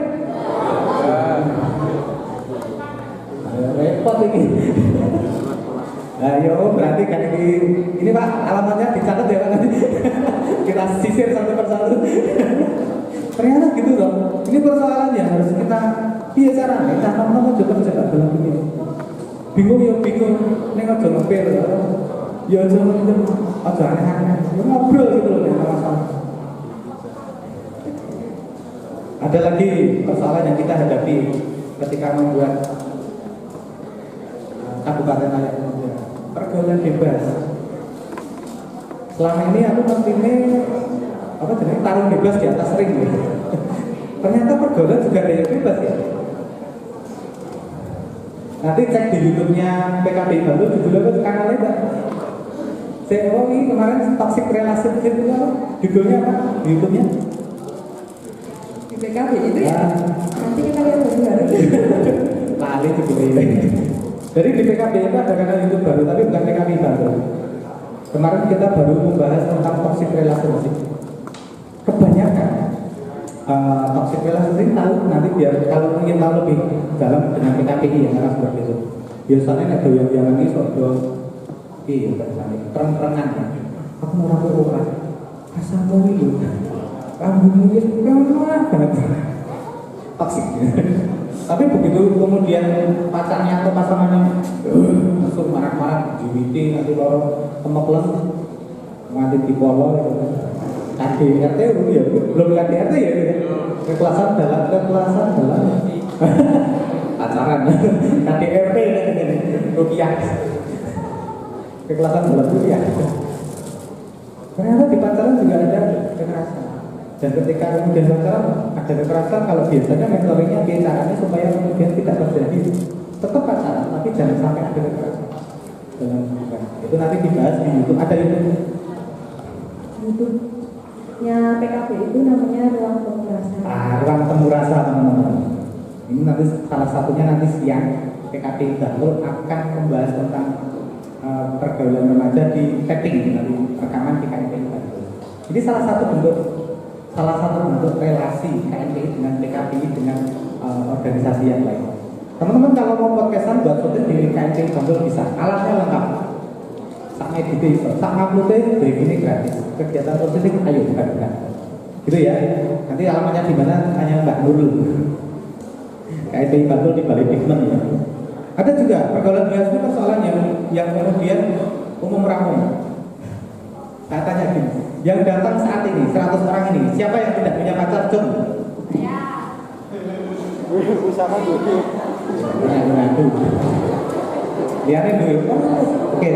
Repot ini. Nah, yo berarti kan ini Pak alamatnya dicatat ya Pak nanti. Kita sisir satu persatu. Ternyata gitu loh. Ini persoalan yang harus kita biasa kita ngomong juga dalam ini. Bingung ya bingung. Ning aja ngepel. Ya aja aneh-aneh. Ya ngobrol gitu loh ya masalah. Ada lagi persoalan yang kita hadapi ketika membuat Kabupaten Layak Muda, pergaulan bebas. Selama ini aku ngerti tarung bebas di atas ring ya. Ternyata pergaulan juga ada yang bebas ya. Nanti cek di YouTube-nya PKB Bantul judulnya kanalnya Mbak. Saya ini kemarin toxic relationship itu apa? Judulnya apa? Di YouTube-nya? Di PKB itu ya. Nanti kita lihat baru. Lali judulnya. Jadi di PKB itu ada kanal YouTube baru, tapi bukan PKB Bantul. Kemarin kita baru membahas tentang toxic relationship. Kebanyakan toxic relationship tahu nanti biar kalau ingin tahu lebih dalam dengan PKPI yang akan seperti itu. Biasanya ada yang ini soal terang-terangan. Aku mau orang rasamu itu, kamu ini banget toxic. Tapi begitu kemudian pacarnya atau pasangannya langsung marah-marah, jiwiti nanti kalau kemeplen nganti di polo KDRT ya, belum KDRT ya keklasan dalam pacaran KDRT rupiah keklasan dalam rupiah. Ternyata di pacaran juga ada kekerasan. Dan ketika kemudian pacaran ada kekerasan, kalau biasanya mentoringnya caranya supaya kemudian tidak terjadi tetap pacaran, tapi jangan sampai ada kekerasan dalam hubungan. Itu nanti dibahas di YouTube. Ada YouTube-nya PKB itu namanya Ruang Temu Rasa. Ruang Temu Rasa teman-teman. Ini nanti salah satunya nanti siang PKB Bantul akan membahas tentang pergaulan remaja di tapping nanti rekaman di KMP Bantul. Jadi salah satu bentuk relasi KMPI dengan PKPI dengan organisasi yang lain. Teman-teman kalau mau podcastan buat syuting di KMPI Bantul bisa, alatnya lengkap. Sak edit iso, sak upload dari ini gratis. Kegiatan syuting ayo bukan. Gitu ya. Nanti alamatnya di mana hanya Mbak Nurul. KMPI Bantul di Bali Dikmen ya. Ada juga pergaulan biasa itu persoalan yang kemudian umum ramai. Saya tanya gini, yang datang saat ini 100 orang ini siapa yang tidak punya pacar? Cung. Saya. Usaha dulu. Lihatnya dulu. Oke.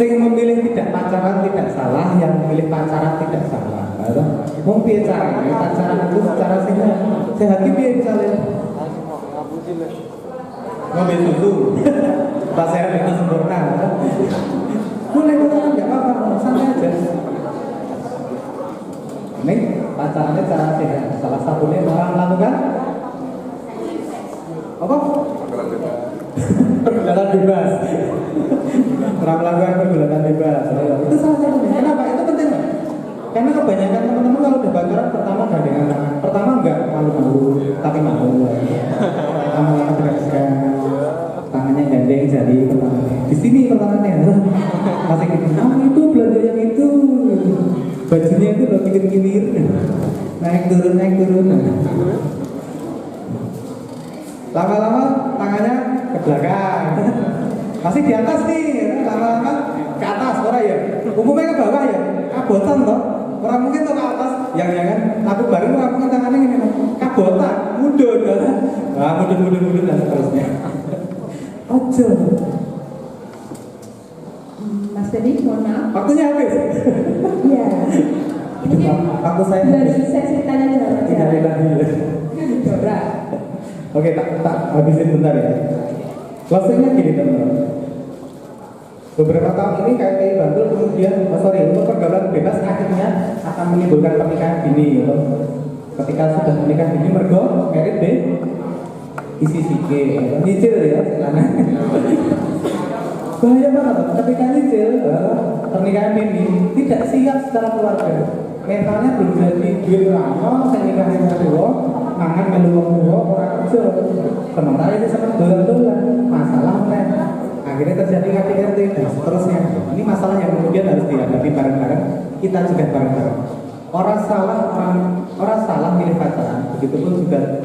Sing memilih tidak pacaran tidak salah, yang memilih pacaran tidak salah. Mau piye carane pacaran itu secara sehat piye misalnya? Ngambil susu. Pacaran itu sempurna. Boleh pacaran nggak apa-apa, santai aja. Ini pacarannya cara sehat. Salah satunya orang melakukan apa? Pergulatan bebas. Orang melakukan pergulatan bebas. Itu salah satunya. Kenapa? Itu penting. Karena kebanyakan teman-teman kalau udah pacaran pertama gandengan tangan. Pertama enggak malu-malu, tapi malu. Lama-lama dekat-dekat. Tangannya gandeng jadi pertama. Di sini pertamanya masih gitu. Itu belanja yang itu. Bajunya itu loh kilir-kilir. Naik turun. Lama-lama tangannya ke belakang. Masih di atas nih. Lama-lama ke atas orang ya. Umumnya ke bawah ya. Abotan toh. Orang mungkin tuh ke atas, yang jangan aku bareng orang mungkin tangannya ini kabotan, mudun, mudun dan seterusnya. Ojo. Mas Dedi, mohon maaf. Waktunya habis. Iya. Ini Waktu saya dari sesi tanya jawab aja. tidak lagi. Dora. Oke, tak habisin bentar ya. Closingnya gini teman-teman. Beberapa tahun ini KPI Bantul kemudian, untuk pergaulan bebas akhirnya akan menimbulkan pernikahan dini. Ketika sudah menikah dini, mergo merit B, isi nyicil ya, karena bahaya banget. Ketika nyicil pernikahan dini tidak siap secara keluarga, mentalnya belum jadi duit lama, saya nikahin tua, mangan melu wong tua, orang kerja, sementara itu senang dolan-dolan, masalah men. Akhirnya terjadi KDRT dan seterusnya. Ini masalah yang kemudian harus dihadapi bareng-bareng, kita juga bareng-bareng. Orang salah milih pacaran, begitupun juga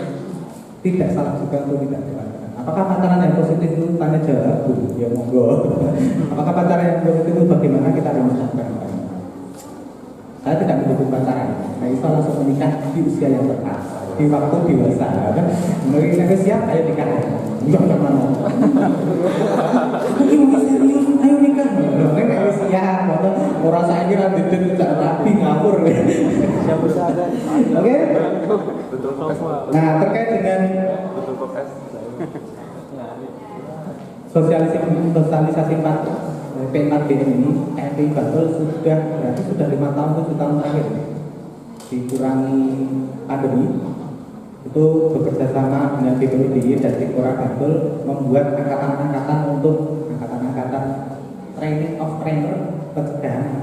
tidak salah juga untuk tidak pacaran. Apakah pacaran yang positif itu tanya jawab? Ya monggo. Apakah pacaran yang positif itu bagaimana kita rasakan? Saya tidak mendukung pacaran. Saya bisa langsung menikah di usia yang tepat, di waktu dewasa. Mungkin yang siap, ayo nikah. Enggak mana. Ini mau serius, ayo nikah. Nek wis siap, ora saiki ra didit tak rapi ngapur. Siap usaha. Oke? Nah, terkait dengan sosialisasi P4B ini, KPI Bantul sudah 5 tahun 7 tahun terakhir dikurangi pandemi. Itu bekerja sama dengan BPUDI dan Dikora Bantul membuat angkatan-angkatan untuk angkatan training of trainer pencegahan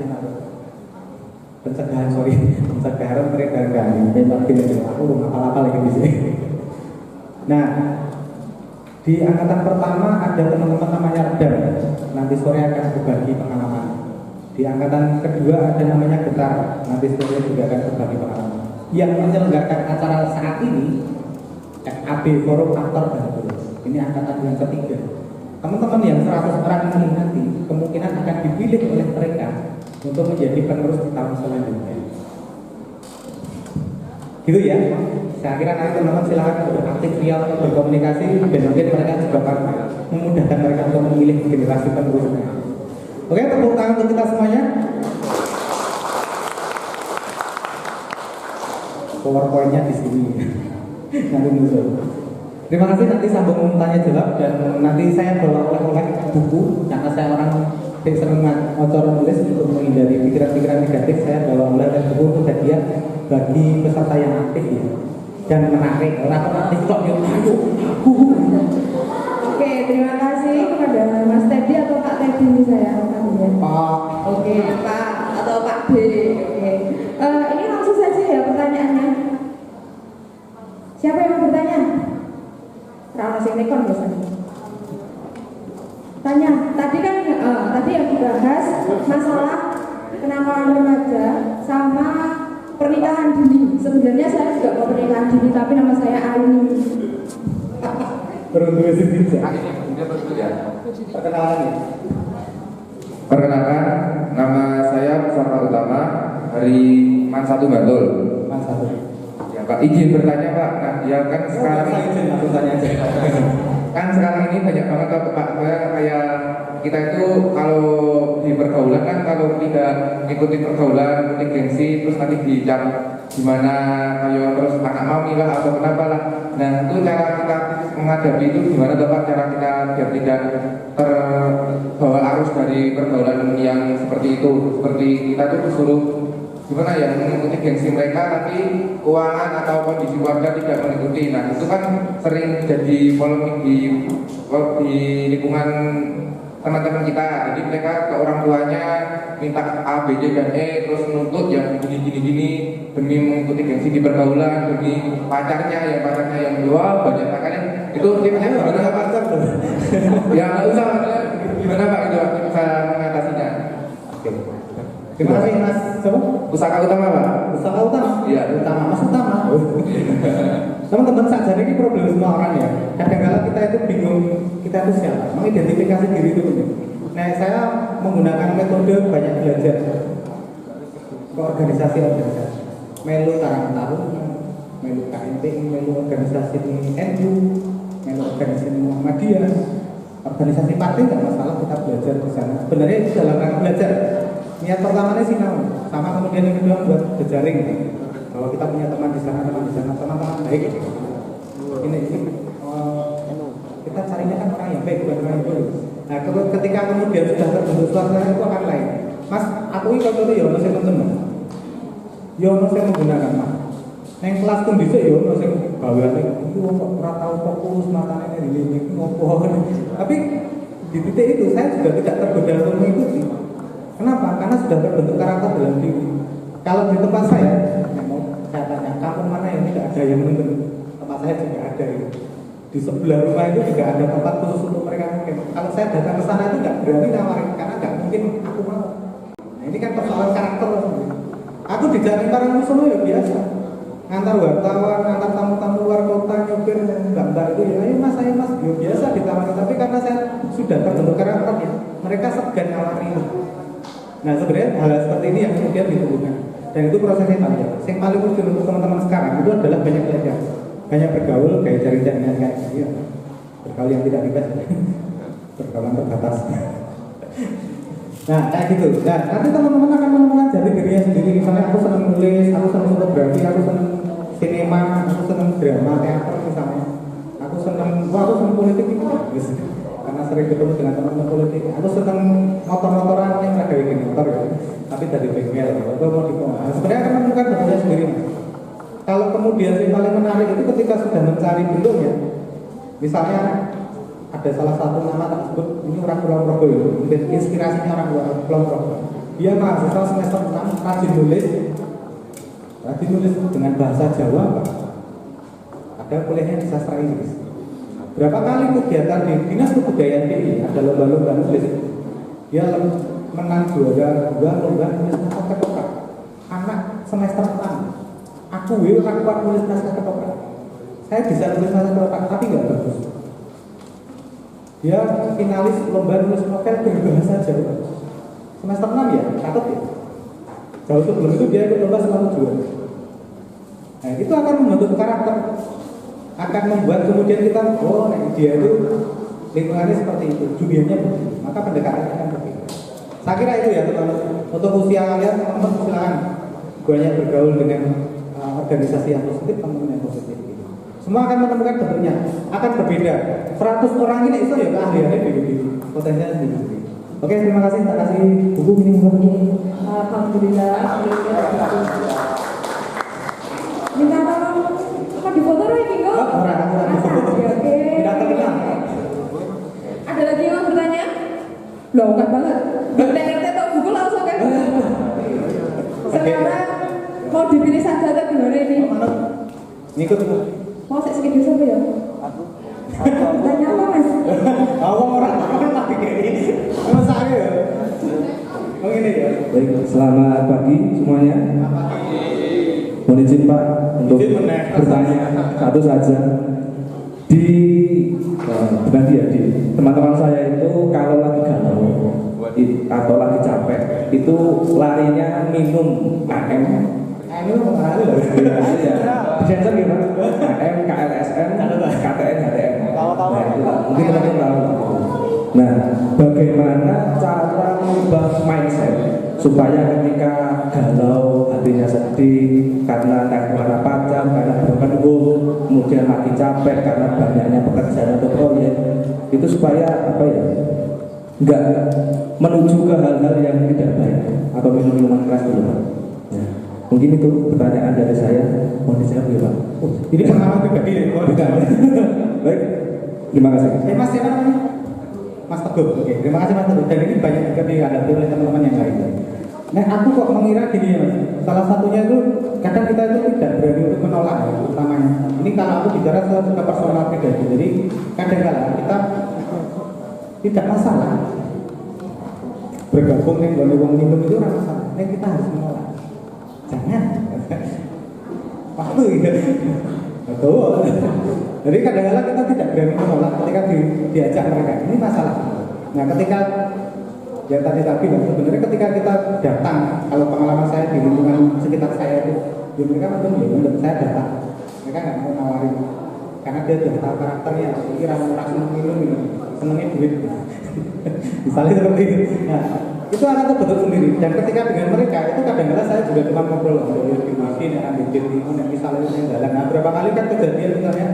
peredaran aku belum hafal lagi di sini. Nah, di angkatan pertama ada teman-teman namanya Redam, nanti sore akan berbagi pengalaman. Di angkatan kedua ada namanya Getar, nanti sore juga akan berbagi pengalaman. Yang menyelenggarakan acara saat ini FAB Forum Aktor Bantul. Ini angkatan yang ketiga. Teman-teman yang 100 orang ini nanti kemungkinan akan dipilih oleh mereka untuk menjadi penerus di tahun selanjutnya. Gitu ya. Saya kira nanti teman-teman silakan beraktif riang berkomunikasi dan mungkin mereka juga akan memudahkan mereka untuk memilih generasi penerusnya. Oke, tepuk tangan untuk kita semuanya. PowerPoint-nya di sini. Nanti muncul. Terima kasih, nanti sambung tanya jawab dan nanti saya bawa oleh-oleh buku karena saya orang yang sering ngocor nulis untuk menghindari pikiran-pikiran negatif. Saya bawa oleh buku untuk hadiah bagi peserta yang aktif ya dan menarik. Orang aktif kok yang ayo. Oke, terima kasih kepada Mas Teddy atau Pak Teddy ini saya Pak. Oke, Pak atau Pak B. Oke. Ini langsung saja ya pertanyaannya. Siapa yang mau bertanya? Rana sing nekon biasanya. Tanya. Tadi kan tadi yang dibahas masalah kenakalan remaja sama pernikahan dini. Sebenarnya saya juga mau pernikahan dini, tapi nama saya Aini. Beruntung sih ya. Perkenalkan, nama saya Pusaka Utama dari Man 1 Bantul. Man 1. Ya Pak, izin bertanya Pak. Nah, ya kan sekarang ini kan sekarang ini banyak banget Pak, kayak kita itu kalau di pergaulan kan kalau tidak ikuti pergaulan, ikuti gengsi, terus nanti dicap gimana, kayak terus anak mami lah atau kenapa lah. Nah itu cara kita menghadapi itu gimana Pak, cara kita biar tidak terbawa arus dari pergaulan yang seperti itu. Seperti kita tuh disuruh gimana ya, mengikuti gengsi mereka tapi keuangan atau kondisi keluarga tidak mengikuti. Nah itu kan sering jadi polemik di lingkungan teman-teman kita. Jadi mereka ke orang tuanya minta A, B, C, dan E, terus menuntut yang gini demi mengikuti gengsi di pergaulan, demi pacarnya yang dua banyak. Makanya itu tipsnya gimana Pak? Ya nggak usah, gimana Pak itu bisa mengatasinya? Terima kasih Mas. Siapa? Pusaka Utama Pak. Pusaka Utama? Iya. Utama, Mas Utama. Teman-teman saja ini problem semua orang ya. Kadang-kadang kita itu bingung kita itu siapa, mengidentifikasi diri itu penting. Nah saya menggunakan metode banyak belajar. ke organisasi-organisasi. Melu Karang Taruna, melu KNPI, melu organisasi NU, melu organisasi Muhammadiyah, organisasi partai nggak masalah, kita belajar di sana. Sebenarnya itu dalam rangka belajar. Niat pertamanya sinau, sama kemudian yang kedua buat jejaring, bahwa kita punya teman di sana, teman-teman baik. Ini kita carinya kan orang yang baik, bukan orang yang buruk. Nah, ketika kemudian sudah terbentuk suasana itu akan lain. Mas, aku ini kalau itu ya ono sing temen. Ya ono sing menggunakan mas. Neng kelas pun bisa ya ono sing gaweane iki ora tau fokus matane ini ngopo. Tapi di titik itu saya juga tidak tergoda untuk mengikuti. Kenapa? Karena sudah terbentuk karakter dalam diri. Kalau di tempat saya mau saya tanya, kampung mana yang tidak ada yang menuntut? Tempat saya juga ada itu. Di sebelah rumah itu juga ada tempat khusus untuk mereka mungkin. Kalau saya datang ke sana itu nggak berani nawarin karena nggak mungkin aku mau. Nah, ini kan persoalan karakter. Aku di Jalan Parangkusumo ya biasa. Antar wartawan, antar tamu-tamu luar kota, nyopir mbak-mbak itu ya ayo mas, ya biasa ditawari. Tapi karena saya sudah terbentuk karakternya, mereka segan nawarin. Nah sebenarnya hal seperti ini yang kemudian ditumbuhkan. Dan itu prosesnya panjang. Yang paling penting untuk teman-teman sekarang itu adalah banyak belajar, banyak bergaul, kayak cari-carian kayak saya. Bergaul yang tidak bebas, bergaulan terbatas. Nah kayak gitu. Nah nanti teman-teman akan menemukan jati dirinya sendiri. Misalnya aku senang nulis, aku senang fotografi, aku senang sinema, aku senang drama, teater misalnya. Aku senang politik itu karena sering ketemu dengan teman-teman politik. Aku senang motor-motoran yang ada di motor ya, tapi dari bengkel. Aku mau dikompas. Sebenarnya akan menemukan bentuknya sendiri. Kalau kemudian yang paling menarik itu ketika sudah mencari bentuknya, misalnya ada salah satu nama tersebut, ini orang Kulon Progo itu, mungkin inspirasinya orang Kulon Progo. Dia mahasiswa semester 6, rajin nulis dengan bahasa Jawa, Pak. Ada kuliahnya di sastra Inggris. Berapa kali kegiatan di Dinas Kebudayaan DI ada lomba-lomba nulis. Dia menang juara 2 lomba nulis naskah ketoprak. Anak semester 6. Aku kuat nulis naskah ketoprak. Saya bisa nulis naskah ketoprak tapi nggak bagus. Dia finalis lomba nulis novel berbahasa Jawa. Semester 6 ya, catat ya. Jauh sebelum itu dia ikut lomba selalu juara. Nah itu akan membentuk karakter, akan membuat kemudian kita dia itu lingkungannya seperti itu, dunianya begitu, maka pendekatannya akan berbeda. Saya kira itu ya teman-teman. Untuk usia kalian teman-teman silakan banyak bergaul dengan organisasi yang positif, teman-teman yang positif. Semua akan menemukan bentuknya, akan berbeda. 100 orang ini itu ya keahliannya beda-beda, potensinya sendiri. Oke, terima kasih. Tak kasih buku ini. Alhamdulillah. Minta tolong di foto lagi kok. Oke. Tidak terkenal. Ada lagi yang mau bertanya? Loh, enggak banget. RT atau buku langsung kan? Sekarang mau dipilih saja atau gimana ini? Ngikut. Mau saya sedikit sampai ya? Tanya apa mas? Orang lagi kayak ini. Sama saya ya. Oh ini ya. Baik, selamat pagi semuanya. Mohon izin Pak untuk bertanya satu saja. Di teman-teman saya itu kalau lagi galau atau lagi capek itu larinya minum AM. Ini mau mengalir loh. Disensor gitu Pak. AM, KLSN, KTN, HTM. Mungkin teman-teman tahu. Nah, bagaimana cara mengubah mindset supaya ketika galau, hatinya sedih karena karena pacar, karena broken home, kemudian lagi capek karena banyaknya pekerjaan atau proyek, itu supaya apa ya, nggak menuju ke hal-hal yang tidak baik atau minum-minuman keras dulu Pak. Ya, mungkin itu pertanyaan dari saya. Mohon dijawab ya Pak. Ini pengalaman pribadi ya? Baik, terima kasih. Mas siapa namanya? Mas Teguh. Oke, terima kasih Mas Teguh. Dan ini banyak juga dihadapi oleh teman-teman yang lain. Nah, aku kok mengira gini ya Mas. Salah satunya itu kadang kita itu tidak berani untuk menolak ya, utamanya. Ini kalau aku bicara ke personal pribadi. Jadi kadang-kadang kita tidak masalah bergabung dengan wong minum itu ora masalah. Nek kita harus menolak. Jangan. Waktu ya. Betul. Jadi kadang-kadang kita tidak berani menolak ketika diajak mereka. Ini masalah. Nah, ketika Ya tadi bilang sebenarnya ketika kita datang, kalau pengalaman saya di lingkungan sekitar saya itu, ya mereka mendem saya datang, mereka nggak mau nawarin, karena dia sudah tahu karakternya, kira orang seneng minum, senengnya duit, misalnya seperti itu. Nah, itu akan terbentuk sendiri. Dan ketika dengan mereka itu kadang-kadang saya juga cuma ngobrol, di sini, di lingkungan, misalnya yang jalan. Nah, berapa kali kan kejadian misalnya,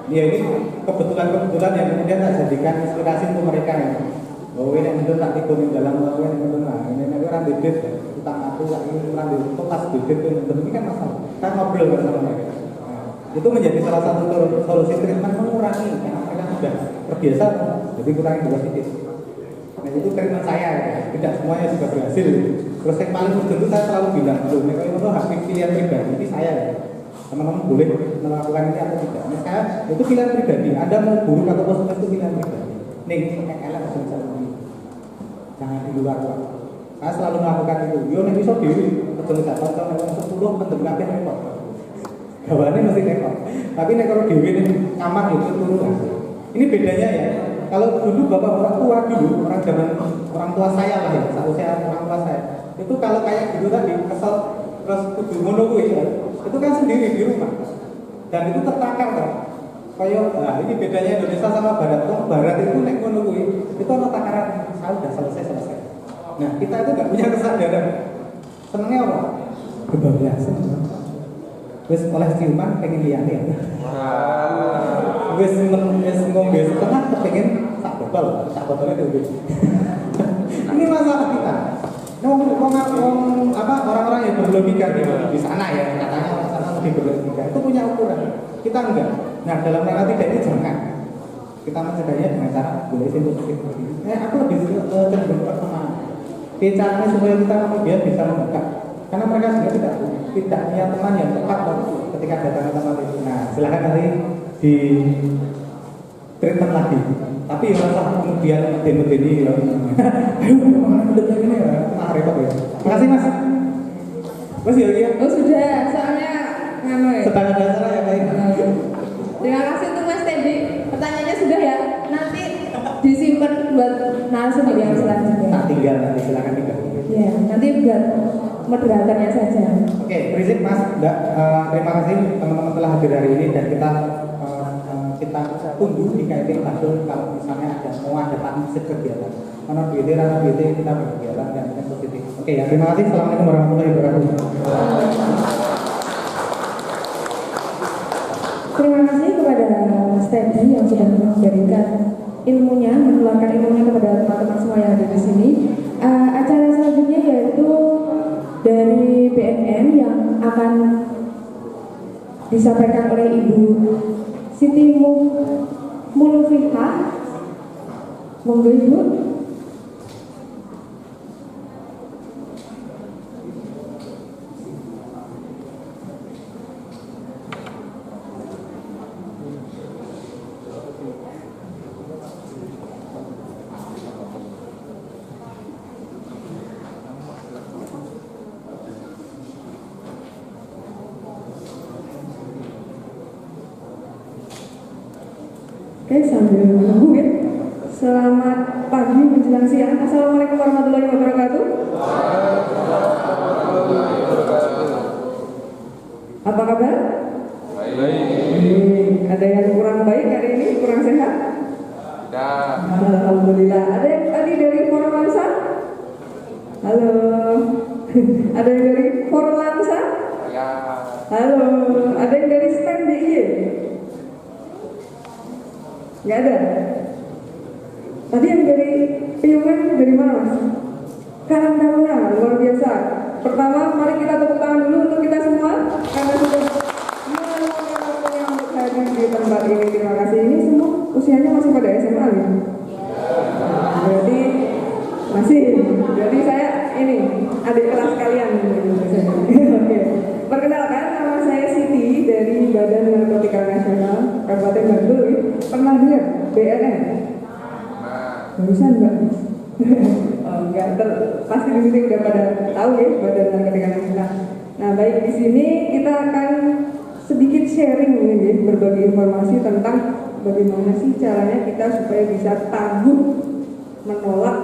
ya ini kebetulan yang kemudian tak jadikan inspirasi untuk mereka ya. Oh ini yang tak ikutin dalam waktu yang benar. Ini orang bibit, utang aku ini orang bibit, kelas bibit itu ini kan masalah. Kita ngobrol bersama mereka. Nah, itu menjadi salah satu solusi treatment mengurangi karena mereka sudah terbiasa, jadi kurangi 2 titik. Nah itu treatment saya, ya. Tidak semuanya juga berhasil. Terus yang paling penting itu saya selalu bilang, loh, mereka itu hak pilihan pribadi, ini saya. Ya. Teman-teman boleh melakukan ini atau tidak. Nah, saya itu pilihan pribadi. Anda mau buruk atau positif itu pilihan pribadi. Nih, elek jangan di luar Pak. Saya selalu melakukan itu. Yo nek iso dhewe, betul gak cocok nek 10 mendem kabeh repot. Gawane mesti repot. Tapi nek karo dhewe ning kamar itu turun. Ini bedanya ya. Kalau dulu bapak orang tua dulu, orang tua saya lah ya, saya orang tua saya. Itu kalau kayak gitu tadi kesel terus kudu ngono kuwi ya. Itu kan sendiri di rumah. Dan itu tertakar kan. Kayak ini bedanya Indonesia sama Barat. Barat itu nek ngono kuwi, itu ana takaran. Sudah selesai. Nah kita itu nggak punya kesadaran. Senengnya apa? Kebablasan. Terus oleh ciuman pengen lihat ya. Wes ngombe setengah pengen tak botolnya itu. Ini masalah kita. Orang-orang yang berlogika di sana ya katanya orang sana lebih berlogika. Itu punya ukuran. Kita enggak. Nah dalam rangka tidak ini jangan. Kita mencegahnya dengan cara boleh sentuh-sentuh seperti ini. Aku lebih cenderung pertemanan. Caranya supaya kita kemudian bisa membuka. Karena mereka sebenarnya tidak punya teman yang tepat ketika datang ke tempat itu. Nah, silakan nanti di treatment lagi. Tapi rasa kemudian medeni ya. Ayo, udah ini ya. Repot ya. Terima kasih Mas. Mas ya. Oh sudah, soalnya ngano ya. Setengah dasar ya baik. Terima kasih untuk Mas Teddy. Pertanyaannya sudah ya. Nanti disimpan buat narasumber yang selanjutnya. Tak tinggal nanti silakan tinggal. Ya, nanti buat moderatornya saja. Oke, berisik Mas. Terima kasih teman-teman telah hadir hari ini dan kita tunggu di KIT Bandung kalau misalnya mau ada partnership kegiatan. Karena BT kita berkegiatan dan positif. Oke ya, terima kasih. Assalamualaikum warahmatullahi wabarakatuh. Terima kasih kepada Mas Teddy yang sudah memberikan ilmunya, menularkan ilmunya kepada teman-teman semua yang ada di sini. Acara selanjutnya yaitu dari BNN yang akan disampaikan oleh Ibu Siti Mulufihah. Monggo Ibu. Oke, sambil menunggu ya. Selamat pagi menjelang siang. Assalamualaikum warahmatullahi wabarakatuh. Apa kabar? Baik. Ada yang kurang baik hari ini? Kurang sehat? Alhamdulillah. Ada yang tadi dari Forlansa? Halo. Ada yang dari Forlansa? Ya. Halo. Ada yang dari stand DIY? Nggak ada. Tadi yang dari Piungan dari mana Mas? Karang Taruna, luar biasa. Pertama, mari kita tepuk tangan dulu untuk kita semua karena sudah meluangkan waktunya untuk hadir di tempat ini. Terima kasih. Ini semua usianya masih pada SMA ya? Jadi masih. Jadi saya ini adik kelas kalian. Oke. Perkenalkan, nama saya Siti dari Badan Narkotika Nasional Kabupaten Bandung. Pernah dengar BNN? Barusan Mbak. Oh, enggak, pasti di sini udah pada tahu ya Badan Narkotika Nasional. Nah, baik, di sini kita akan sedikit sharing ini, berbagi informasi tentang bagaimana sih caranya kita supaya bisa tangguh menolak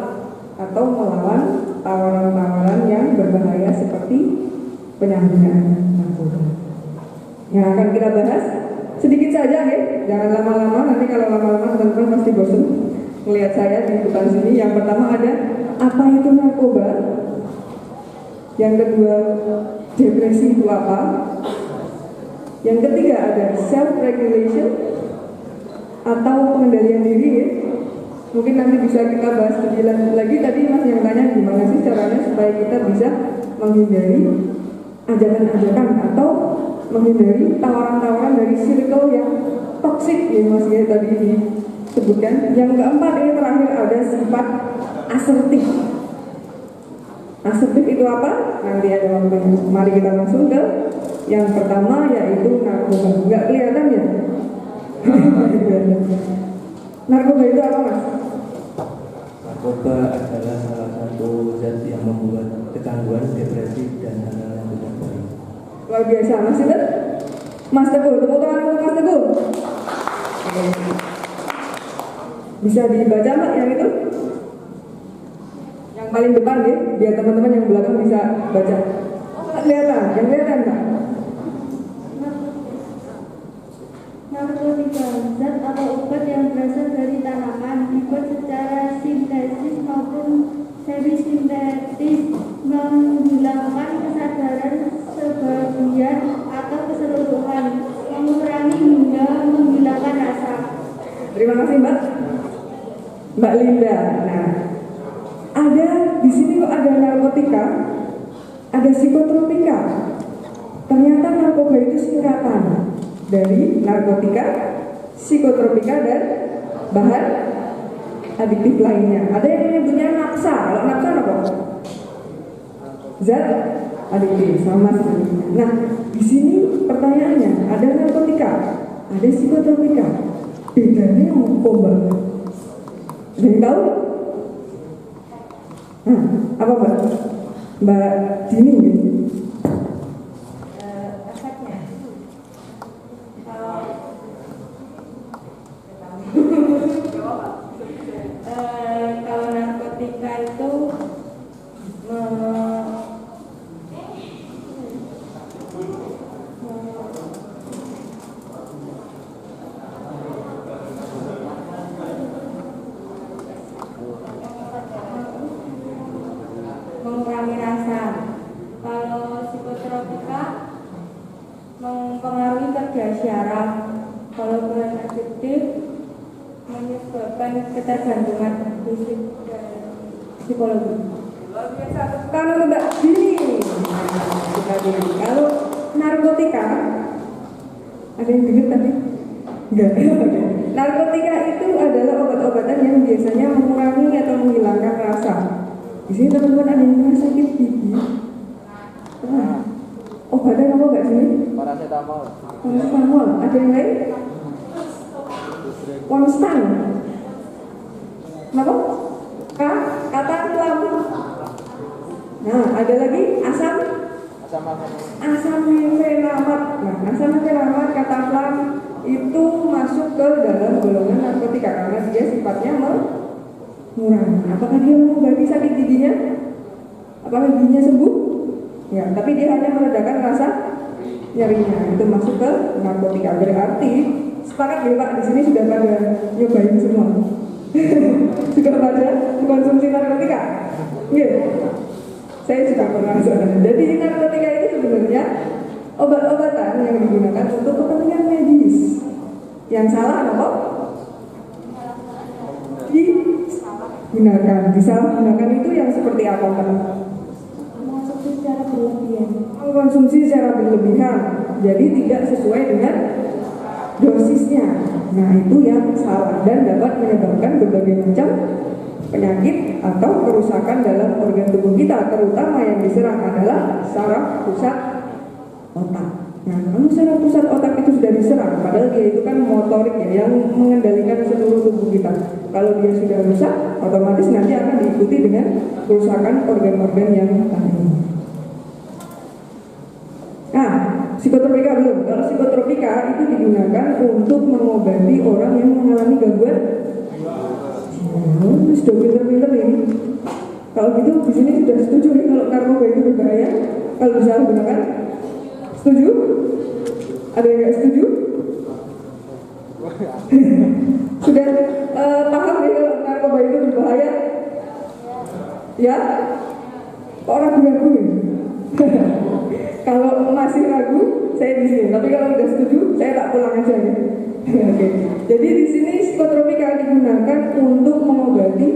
atau melawan tawaran-tawaran yang berbahaya seperti penyalahgunaan narkoba. Yang akan kita bahas sedikit saja ya, jangan lama-lama, nanti kalau lama-lama teman-teman pasti bosan melihat saya di depan sini. Yang pertama ada apa itu narkoba, yang kedua depresi itu apa, yang ketiga ada self-regulation atau pengendalian diri ya. Mungkin nanti bisa kita bahas lebih lanjut lagi. Tadi Mas yang tanya gimana sih caranya supaya kita bisa menghindari ajakan-ajakan atau menghindari tawaran-tawaran dari circle yang toksik ya Mas ya tadi disebutkan. Yang keempat ini terakhir ada sifat asertif. Asertif itu apa? Nanti ada waktunya. Mari kita langsung ke yang pertama yaitu narkoba. Enggak kelihatan ya? Narkoba itu apa Mas? Narkoba adalah salah satu zat yang membuat kecangguan, depresi, dan hal-hal yang tidak baik. Luar biasa, Mas itu? Mas Teguh, tepuk tangan untuk Mas Teguh. Bisa dibaca Mbak yang itu? Yang paling depan ya, biar teman-teman yang belakang bisa baca. Kelihatan, yang kelihatan Mbak? Narkotika, zat atau obat yang berasal dari tanaman, dibuat secara sintesis maupun semi-sintetis, menghilangkan kesadaran sebagian atau keseluruhan, mengurangi hingga menghilangkan rasa. Terima kasih Mbak. Mbak Linda. Nah, ada di sini kok ada narkotika, ada psikotropika. Ternyata narkoba itu singkatan dari narkotika, psikotropika, dan bahan adiktif lainnya. Ada yang menyebutnya napsa. Kalau napsa apa? Zat adiktif sama sekali. Nah, di sini pertanyaannya, ada narkotika, ada psikotropika. Bedanya apa Mbak? Ada yang tahu? Nah, apa Mbak? Mbak Dini gitu. Kalau narkotika itu mengurangi rasa. Kalau psikotropika mempengaruhi kerja syaraf. Kalau bahan adiktif menyebabkan ketergantungan fisik dan psikologi. Kalau Mbak Dini, kalau narkotika, ada yang dengar tadi? Enggak. Narkotika itu adalah obat-obatan yang biasanya mengurangi atau menghilangkan rasa. Di sini teman-teman ada yang sakit gigi. Obatnya apa enggak sini? Paracetamol. Paracetamol. Ada yang lain? Konstan. Kenapa? Kata lampu. Nah, ada lagi asam mefenamat. Nah, asam mefenamat kata flam itu masuk ke dalam golongan narkotika karena dia sifatnya mengurangi. Apakah dia mengobati sakit giginya? Apakah giginya sembuh? Ya, tapi dia hanya meredakan rasa nyerinya. Itu masuk ke narkotika. Berarti sepakat ya Pak, di sini sudah pada nyobain semua. Sudah pada mengkonsumsi narkotika. Iya. Saya juga pernah soalnya. Jadi narkotika itu sebenarnya obat-obatan yang digunakan untuk kepentingan medis. Yang salah apa? Disalahgunakan itu yang seperti apa Pak? Mengkonsumsi secara berlebihan. Mengkonsumsi secara berlebihan. Jadi tidak sesuai dengan dosisnya. Nah, itu yang salah dan dapat menyebabkan berbagai macam penyakit atau kerusakan dalam organ tubuh kita, terutama yang diserang adalah saraf pusat otak. Nah, kalau saraf pusat otak itu sudah diserang, padahal dia itu kan motorik ya, yang mengendalikan seluruh tubuh kita. Kalau dia sudah rusak, otomatis nanti akan diikuti dengan kerusakan organ-organ yang lain. Nah, psikotropika belum. Kalau psikotropika itu digunakan untuk mengobati orang yang mengalami gangguan. Sudah pinter-pinter ini. Kalau gitu di sini sudah setuju nih kalau narkoba itu berbahaya kalau disalahgunakan? Setuju? Ada yang nggak setuju? Sudah paham nih kalau narkoba itu berbahaya? Ya? Kok ragu-ragu? Kalau masih ragu, saya di sini. Tapi kalau udah setuju, saya tak pulang aja ya. Oke. Jadi di sini psikotropika digunakan untuk mengobati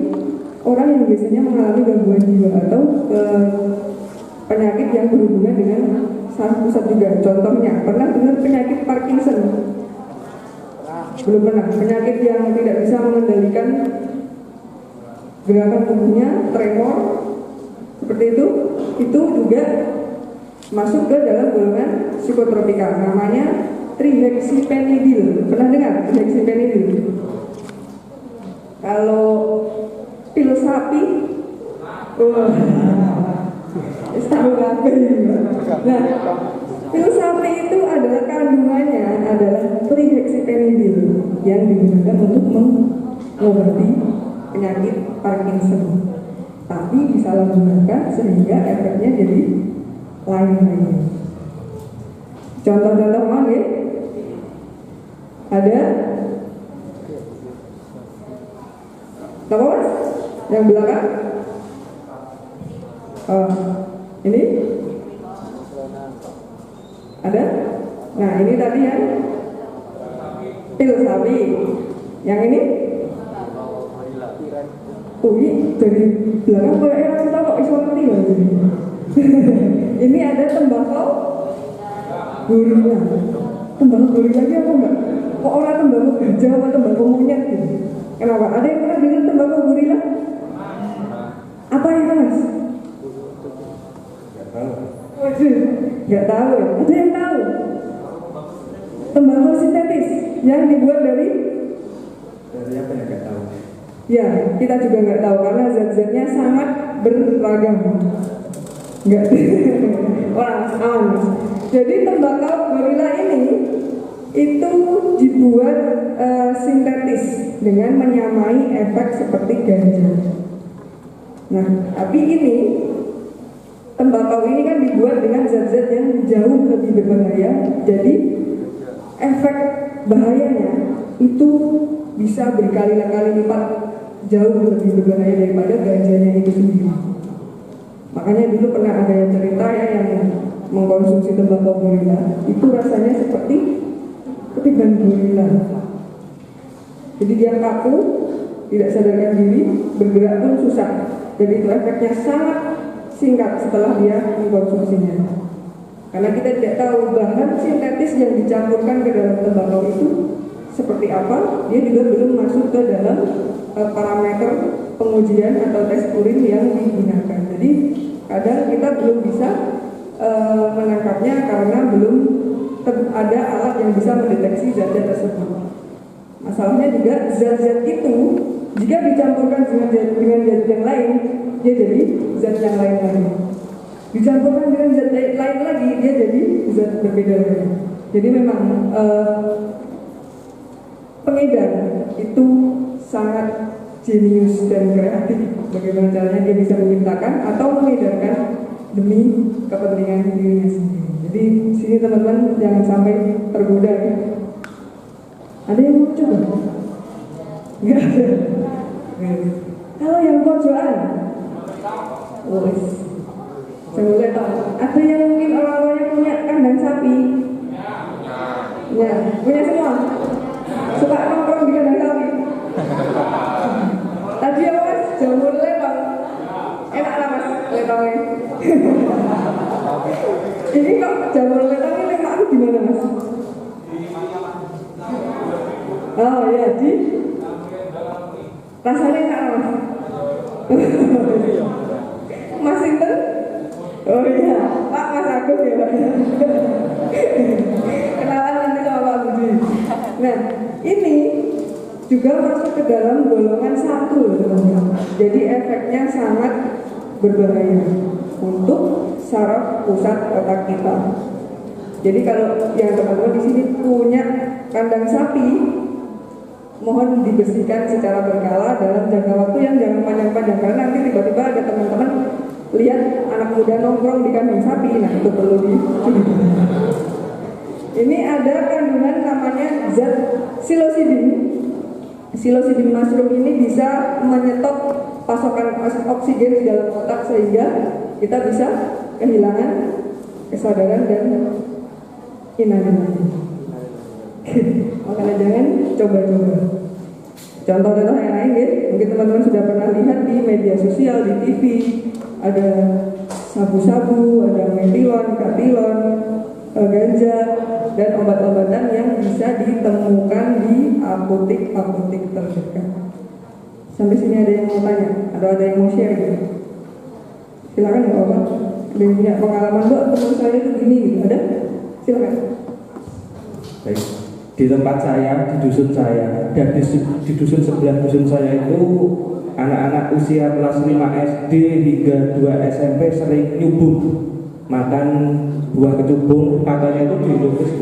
orang yang biasanya mengalami gangguan jiwa atau penyakit yang berhubungan dengan saraf pusat juga. Contohnya, pernah dengar penyakit Parkinson? Belum pernah. Penyakit yang tidak bisa mengendalikan gerakan tubuhnya, tremor, seperti itu juga masuk ke dalam golongan psikotropika. Namanya trihexyphenidyl. Pernah dengar trihexyphenidyl? Kalau pil sapi, tahu apa? Nah, pil sapi itu adalah kandungannya adalah trihexyphenidyl yang digunakan untuk mengobati penyakit Parkinson. Tapi disalahgunakan sehingga efeknya jadi lain-lain. Contoh-contoh mana ya? Ada? Apa mas? Yang belakang? Ini? Ada? Nah ini tadi yang pil sapi. Yang ini? Ini dari belakang kayaknya kita kok iso ngerti loh. Ini ada tembakau gorila. Tembakau gorila ini apa enggak? Kok orang tembakau gajah atau tembakau monyet gitu? Kenapa? Ada yang pernah dengar tembakau gorila? Apa itu mas? Gak tahu ya? Ada yang tahu? Tembakau sintetis yang dibuat dari apa ya gak tahu? Ya, kita juga nggak tahu karena zat-zatnya sangat beragam. Nggak, wah, aman. Jadi tembakau gorila ini itu dibuat sintetis dengan menyamai efek seperti ganja. Nah, tapi ini tembakau ini kan dibuat dengan zat-zat yang jauh lebih berbahaya. Jadi efek bahayanya itu bisa berkali-kali lipat jauh lebih berbahaya daripada ganjanya itu sendiri. Makanya dulu pernah ada yang cerita ya yang mengkonsumsi tembakau gorila itu rasanya seperti ketiban gorila. Jadi dia kaku, tidak sadarkan diri, bergerak pun susah. Jadi itu efeknya sangat singkat setelah dia mengkonsumsinya. Karena kita tidak tahu bahan sintetis yang dicampurkan ke dalam tembakau itu seperti apa, dia juga belum masuk ke dalam parameter pengujian atau tes urin yang digunakan. Jadi kadang kita belum bisa menangkapnya karena belum ada alat yang bisa mendeteksi zat-zat tersebut. Masalahnya juga zat-zat itu jika dicampurkan dengan zat yang lain, dia jadi zat yang lain lagi. Dicampurkan dengan zat lain lagi, dia jadi zat berbeda lagi. Jadi memang pengedar itu sangat jenius dan kreatif. Bagaimana caranya dia bisa menciptakan atau mengedarkan demi kepentingan dirinya sendiri. Jadi sini teman-teman jangan sampai tergoda ya. Ada yang mau coba? Enggak ada. Kalau yang pojokan, saya boleh tahu. Ada yang mungkin orang-orang yang punya kandang sapi? Ya, punya semua. Suka nongkrong di kandang sapi. Tadi apa mas? Jamur lembang. Enak lah mas, lembangnya. Ini kok jamur lembang ini lembang di mana mas? Oh ya, di rasanya enak mas. Mas Inten? Oh iya, Pak Mas Agus ya Pak. Kenalan nanti sama Pak Budi. Nah, ini juga masuk ke dalam golongan 1 teman-teman. Jadi efeknya sangat berbahaya untuk saraf pusat otak kita. Jadi kalau yang teman-teman di sini punya kandang sapi, mohon dibersihkan secara berkala dalam jangka waktu yang jangan panjang-panjang, karena nanti tiba-tiba ada teman-teman lihat anak muda nongkrong di kandang sapi. Nah, itu perlu Ini ada kandungan namanya zat psilocybin. Psilocybin mushroom ini bisa menyetop pasokan oksigen di dalam otak sehingga kita bisa kehilangan kesadaran dan inanimasi. Makanya jangan coba-coba. Contoh-contoh yang lain ya, mungkin teman-teman sudah pernah lihat di media sosial, di TV, ada sabu-sabu, ada metilon, katilon, ganja, dan obat-obatan yang bisa ditemukan di apotek-apotek terdekat. Sampai sini ada yang mau tanya atau ada yang mau share gitu? Silakan ya Bapak. Ada yang punya pengalaman, Mbak, teman saya itu gini gitu. Ada? Silakan. Baik. Di tempat saya, di dusun saya, dan di dusun sebelah dusun saya itu anak-anak usia kelas 5 SD hingga 2 SMP sering nyubung makan buah kecubung, katanya itu dilukis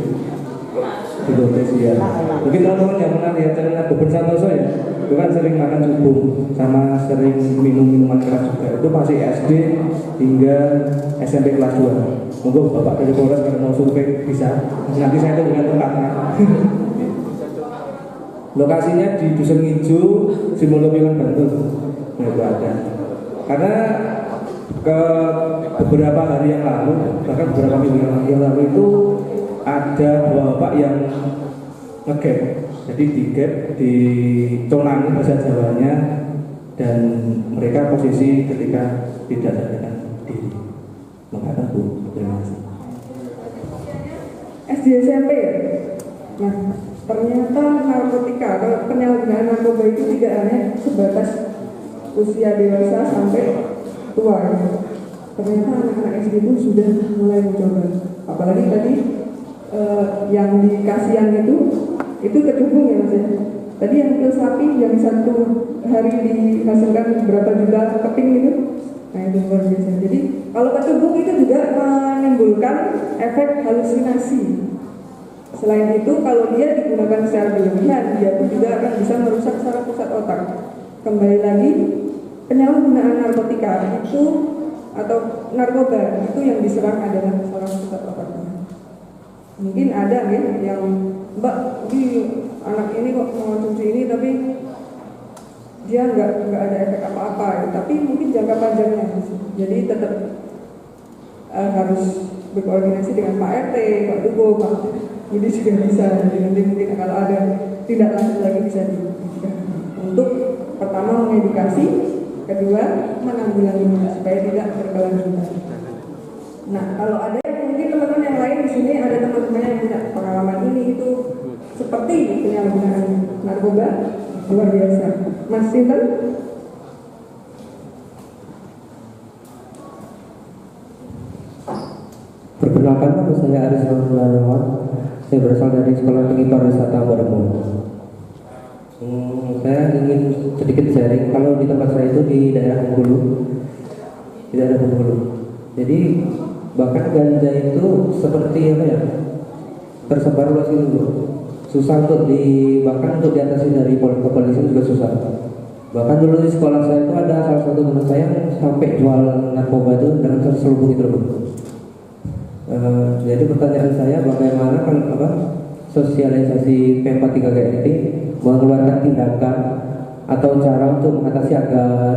ya. Mungkin teman-teman yang pernah lihat channel Boben Santoso ya, itu kan sering makan cubung sama sering minum minuman keras juga. Itu masih SD hingga SMP kelas 2. Monggo Bapak dari Polres kalau mau survei bisa. Nanti saya tunjukkan tempatnya. Lokasinya di Dusun Ngijo, Simolopilan, Bantul. Nah, itu ada. Karena ke beberapa hari yang lalu, bahkan beberapa minggu yang lalu itu ada bapak yang ngegap, jadi digap, dicolongi bahasa Jawanya, dan mereka posisi ketika tidak sadarkan diri. Mengatakan Bu, terima kasih. SD SMP ya? Nah, ternyata narkotika atau penyalahgunaan narkoba itu tidak hanya sebatas usia dewasa sampai tua ya. Ternyata anak-anak SD pun sudah mulai mencoba. Apalagi tadi yang di Kasian itu kecubung ya Mas ya. Tadi yang pil sapi yang 1 hari dihasilkan berapa juta keping itu, nah itu luar biasa. Jadi kalau kecubung itu juga menimbulkan efek halusinasi. Selain itu kalau dia digunakan secara berlebihan, dia pun juga akan bisa merusak saraf pusat otak. Kembali lagi, penyalahgunaan narkotika itu atau narkoba itu yang diserang adalah saraf pusat otaknya. Mungkin ada ya yang Mbak, di anak ini kok mengonsumsi ini tapi dia nggak ada efek apa-apa ya. Tapi mungkin jangka panjangnya. Jadi tetap harus berkoordinasi dengan Pak RT, Pak Dugo, Pak Budi juga bisa. Jadi nanti mungkin kalau ada tindak lanjut lagi bisa diberikan. Untuk pertama mengedukasi, kedua menanggulangi supaya tidak berkelanjutan. Nah, kalau ada mungkin teman-teman yang lain di sini ada teman-teman yang punya pengalaman ini itu seperti penyalahgunaan narkoba luar biasa. Mas Sinten? Perkenalkan, nama saya Aris Rahman. Saya berasal dari Sekolah Tinggi Pariwisata Wadamung. Saya ingin sedikit sharing. Kalau di tempat saya itu di daerah Bengkulu, jadi bahkan ganja itu seperti apa ya, tersebar luas itu, susah untuk bahkan untuk diatasi dari kepolisian juga susah. Bahkan dulu di sekolah saya itu ada salah satu teman saya yang sampai jual narkoba itu dengan selubung itu loh. Jadi pertanyaan saya, bagaimana kan sosialisasi P43 ini mengeluarkan tindakan atau cara untuk mengatasi agar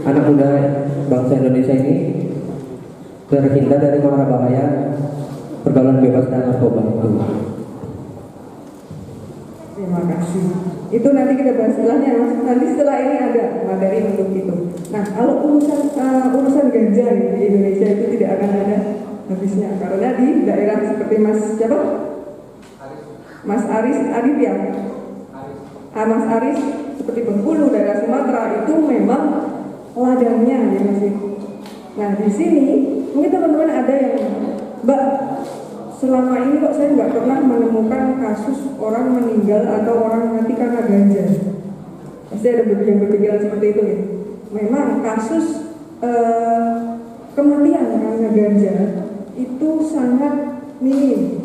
anak muda bangsa Indonesia ini terhindar dari mara bahaya pergaulan bebas dan narkoba. Terima kasih. Itu nanti kita bahas setelahnya, Mas. Nanti setelah ini ada materi untuk itu. Nah, kalau urusan ganja di Indonesia itu tidak akan ada habisnya, karena di daerah seperti Mas siapa? Mas Aris Adit ya. Mas Aris seperti Bengkulu, daerah Sumatera itu memang ladangnya ya Mas. Nah, di sini mungkin teman-teman ada yang, Mbak, selama ini kok saya nggak pernah menemukan kasus orang meninggal atau orang mati karena ganja. Pasti ada yang berpikiran seperti itu ya. Memang kasus kematian karena ganja itu sangat minim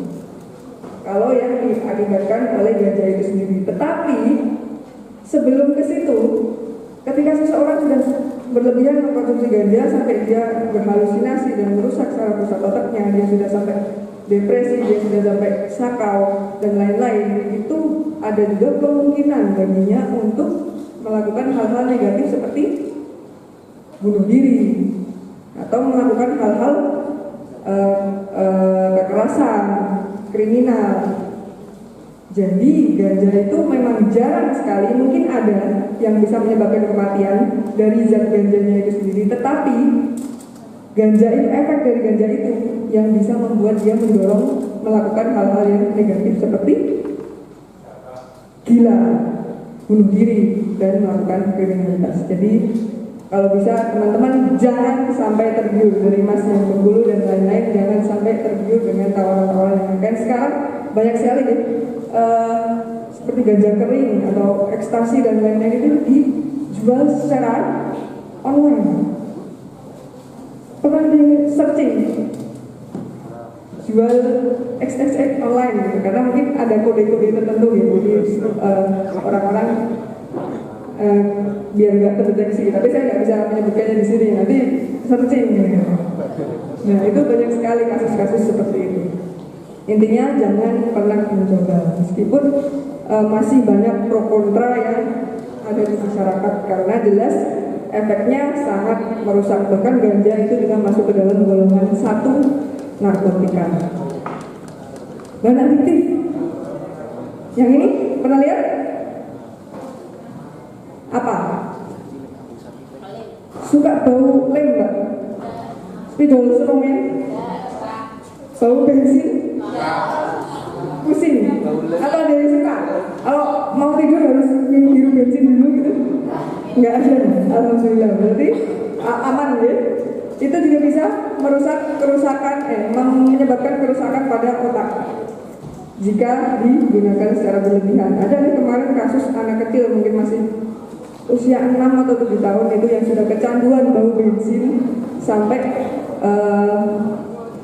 kalau yang diakibatkan oleh ganja itu sendiri. Tetapi sebelum ke situ, ketika seseorang sudah berlebihan mengkonsumsi ganja sampai dia berhalusinasi dan merusak saraf pusat otaknya, dia sudah sampai depresi, dia sudah sampai sakau dan lain-lain, itu ada juga kemungkinan baginya untuk melakukan hal-hal negatif seperti bunuh diri atau melakukan hal-hal kekerasan, kriminal. Jadi ganja itu memang jarang sekali, mungkin ada yang bisa menyebabkan kematian dari zat ganjanya itu sendiri, tetapi ganja itu, efek dari ganja itu yang bisa membuat dia mendorong melakukan hal-hal yang negatif seperti gila, bunuh diri, dan melakukan kriminalitas. Jadi kalau bisa teman-teman jangan sampai tergiur dari Mas yang Bengkulu dan lain-lain, jangan sampai tergiur dengan tawaran-tawaran yang kan sekarang banyak sekali seperti ganja kering atau ekstasi dan lain-lain itu dijual secara online. Pernah di searching jual XXX online gitu, karena mungkin ada kode-kode tertentu gitu, jadi orang-orang biar nggak terdeteksi, tapi saya nggak bisa menyebutkannya di sini, nanti searching gitu. Nah itu banyak sekali kasus-kasus seperti itu. Intinya jangan pernah mencoba, meskipun masih banyak pro kontra yang ada di masyarakat, karena jelas efeknya sangat merusak. Bahkan ganja itu juga masuk ke dalam golongan 1 narkotika dan adiktif. Yang ini pernah lihat? Apa? Suka bau lem mbak? Spidol serumen? Bau bensin? Pusing? Atau ada yang suka? Kalau mau tidur harus hirup bensin dulu gitu? Nggak ada, alhamdulillah. Berarti aman ya? Itu juga bisa menyebabkan kerusakan pada otak jika digunakan secara berlebihan. Ada nih kemarin kasus anak kecil mungkin masih usia 6 atau 7 tahun itu yang sudah kecanduan bau bensin sampai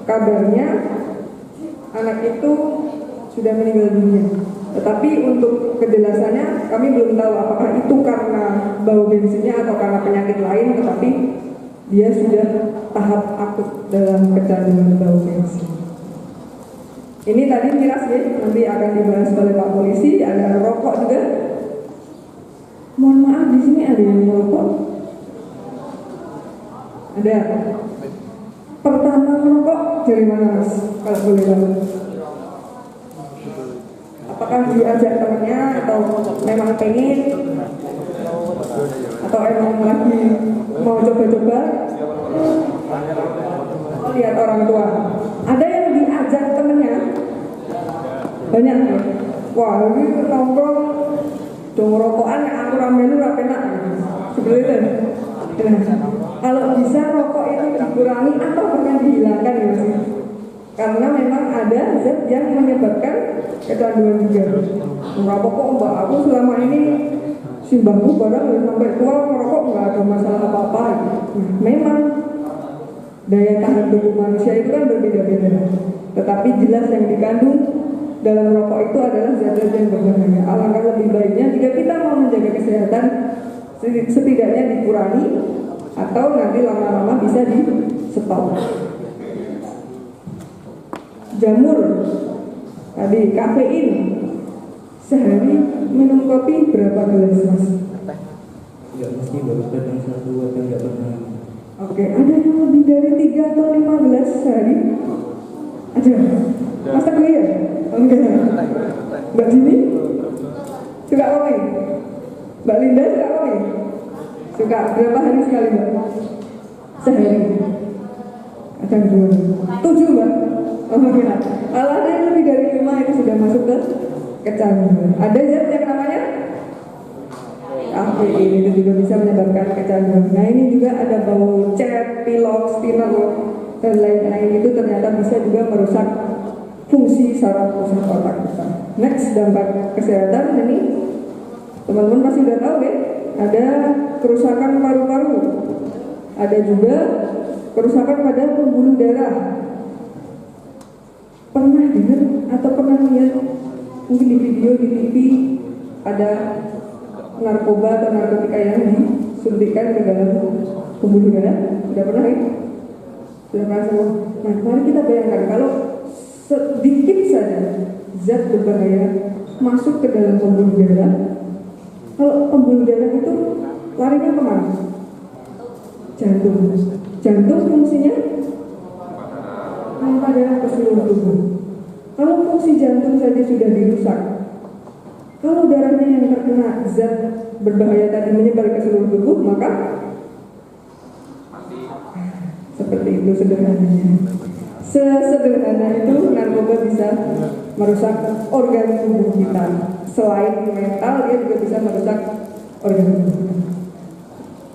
kabarnya anak itu sudah meninggal dunia. Tetapi untuk kejelasannya kami belum tahu apakah itu karena bau bensinnya atau karena penyakit lain, tetapi dia sudah tahap akut dalam kecanduan bau bensin. Ini tadi miras ya, nanti akan dibahas oleh Pak Polisi. Ada rokok juga. Mohon maaf, di sini ada yang merokok? Ada. Pertama merokok dari mana Mas? Kalau boleh tahu. Apakah diajak temannya atau memang pengen? Atau emang lagi mau coba-coba? Oh, lihat orang tua. Ada yang diajak temennya? Banyak ya? Wah, ini nongkrong dong rokokan yang aku ramen lu enak. Seperti itu. Kalau bisa rokok itu dikurangi atau bahkan dihilangkan ya sih. Karena memang ada zat yang menyebabkan kecanduan juga. Merokok kok mbak, aku selama ini simbangku barang sampai tua merokok nggak ada masalah apa-apa. Memang daya tahan tubuh manusia itu kan berbeda-beda. Tetapi jelas yang dikandung dalam rokok itu adalah zat-zat yang berbahaya. Alangkah lebih baiknya jika kita mau menjaga kesehatan, setidaknya dikurangi atau nanti lama-lama bisa di stop. Jamur, tadi kafein, sehari minum kopi berapa gelas Mas? Enggak mesti baru datang 1 atau enggak pernah. Oke, ada yang lebih dari 3 atau 5 gelas sehari? Ada? Mas Teguh ya? Enggak. Mbak Jini? Suka kopi? Mbak Linda suka kopi? Suka. Berapa hari sekali Mbak? Sehari? Ada 2, 7 Mbak? Oh enggak. Kalau ada yang lebih dari 5 itu sudah masuk ke kecanduan. Ada zat yang namanya kafein, itu juga bisa menyebabkan kecanduan. Nah ini juga ada bau cat, pilok, spinal dan lain-lain, itu ternyata bisa juga merusak fungsi saraf pusat otak kita. Next, dampak kesehatan ini teman-teman pasti sudah tahu ya. Ada kerusakan paru-paru, ada juga kerusakan pada pembuluh darah. pernah dengar atau pernah lihat mungkin di video di TV ada narkoba atau narkotika yang disuntikkan ke dalam pembuluh darah? Sudah pernah ya? Sudah pernah semua? Nah, mari kita bayangkan kalau sedikit saja zat berbahaya masuk ke dalam pembuluh darah. Kalau pembuluh darah itu larinya kemana? Jantung. Jantung fungsinya menghantar darah ke seluruh tubuh. Kalau fungsi jantung saja sudah dirusak, kalau darahnya yang terkena zat berbahaya tadi menyebar ke seluruh tubuh, maka seperti itu sederhananya. Sesederhana itu narkoba bisa merusak organ tubuh kita. Selain mental, dia juga bisa merusak organ tubuh kita.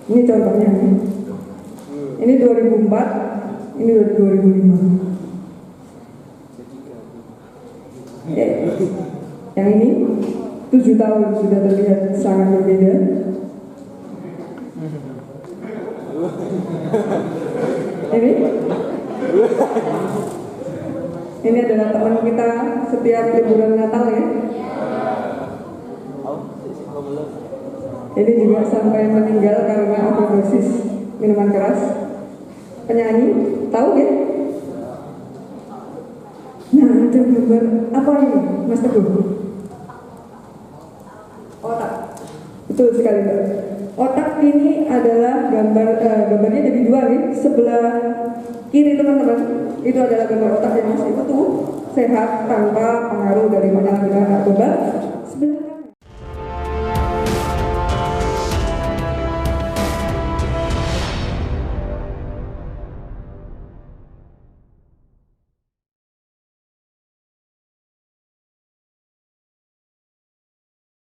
Ini contohnya. Ini 2004, ini 2005. Yang ini 7 tahun sudah terlihat sangat berbeda. Ini adalah teman kita setiap liburan Natal ya. Ini juga sampai meninggal karena overdosis minuman keras. Penyanyi, tahu ya? Nah, ada gambar apa ini, Mas Teguh? Otak. Betul sekali, Mbak. Otak ini adalah gambarnya jadi dua nih. Sebelah kiri teman-teman itu adalah gambar otak yang masih utuh, sehat, tanpa pengaruh dari penyalahgunaan narkoba.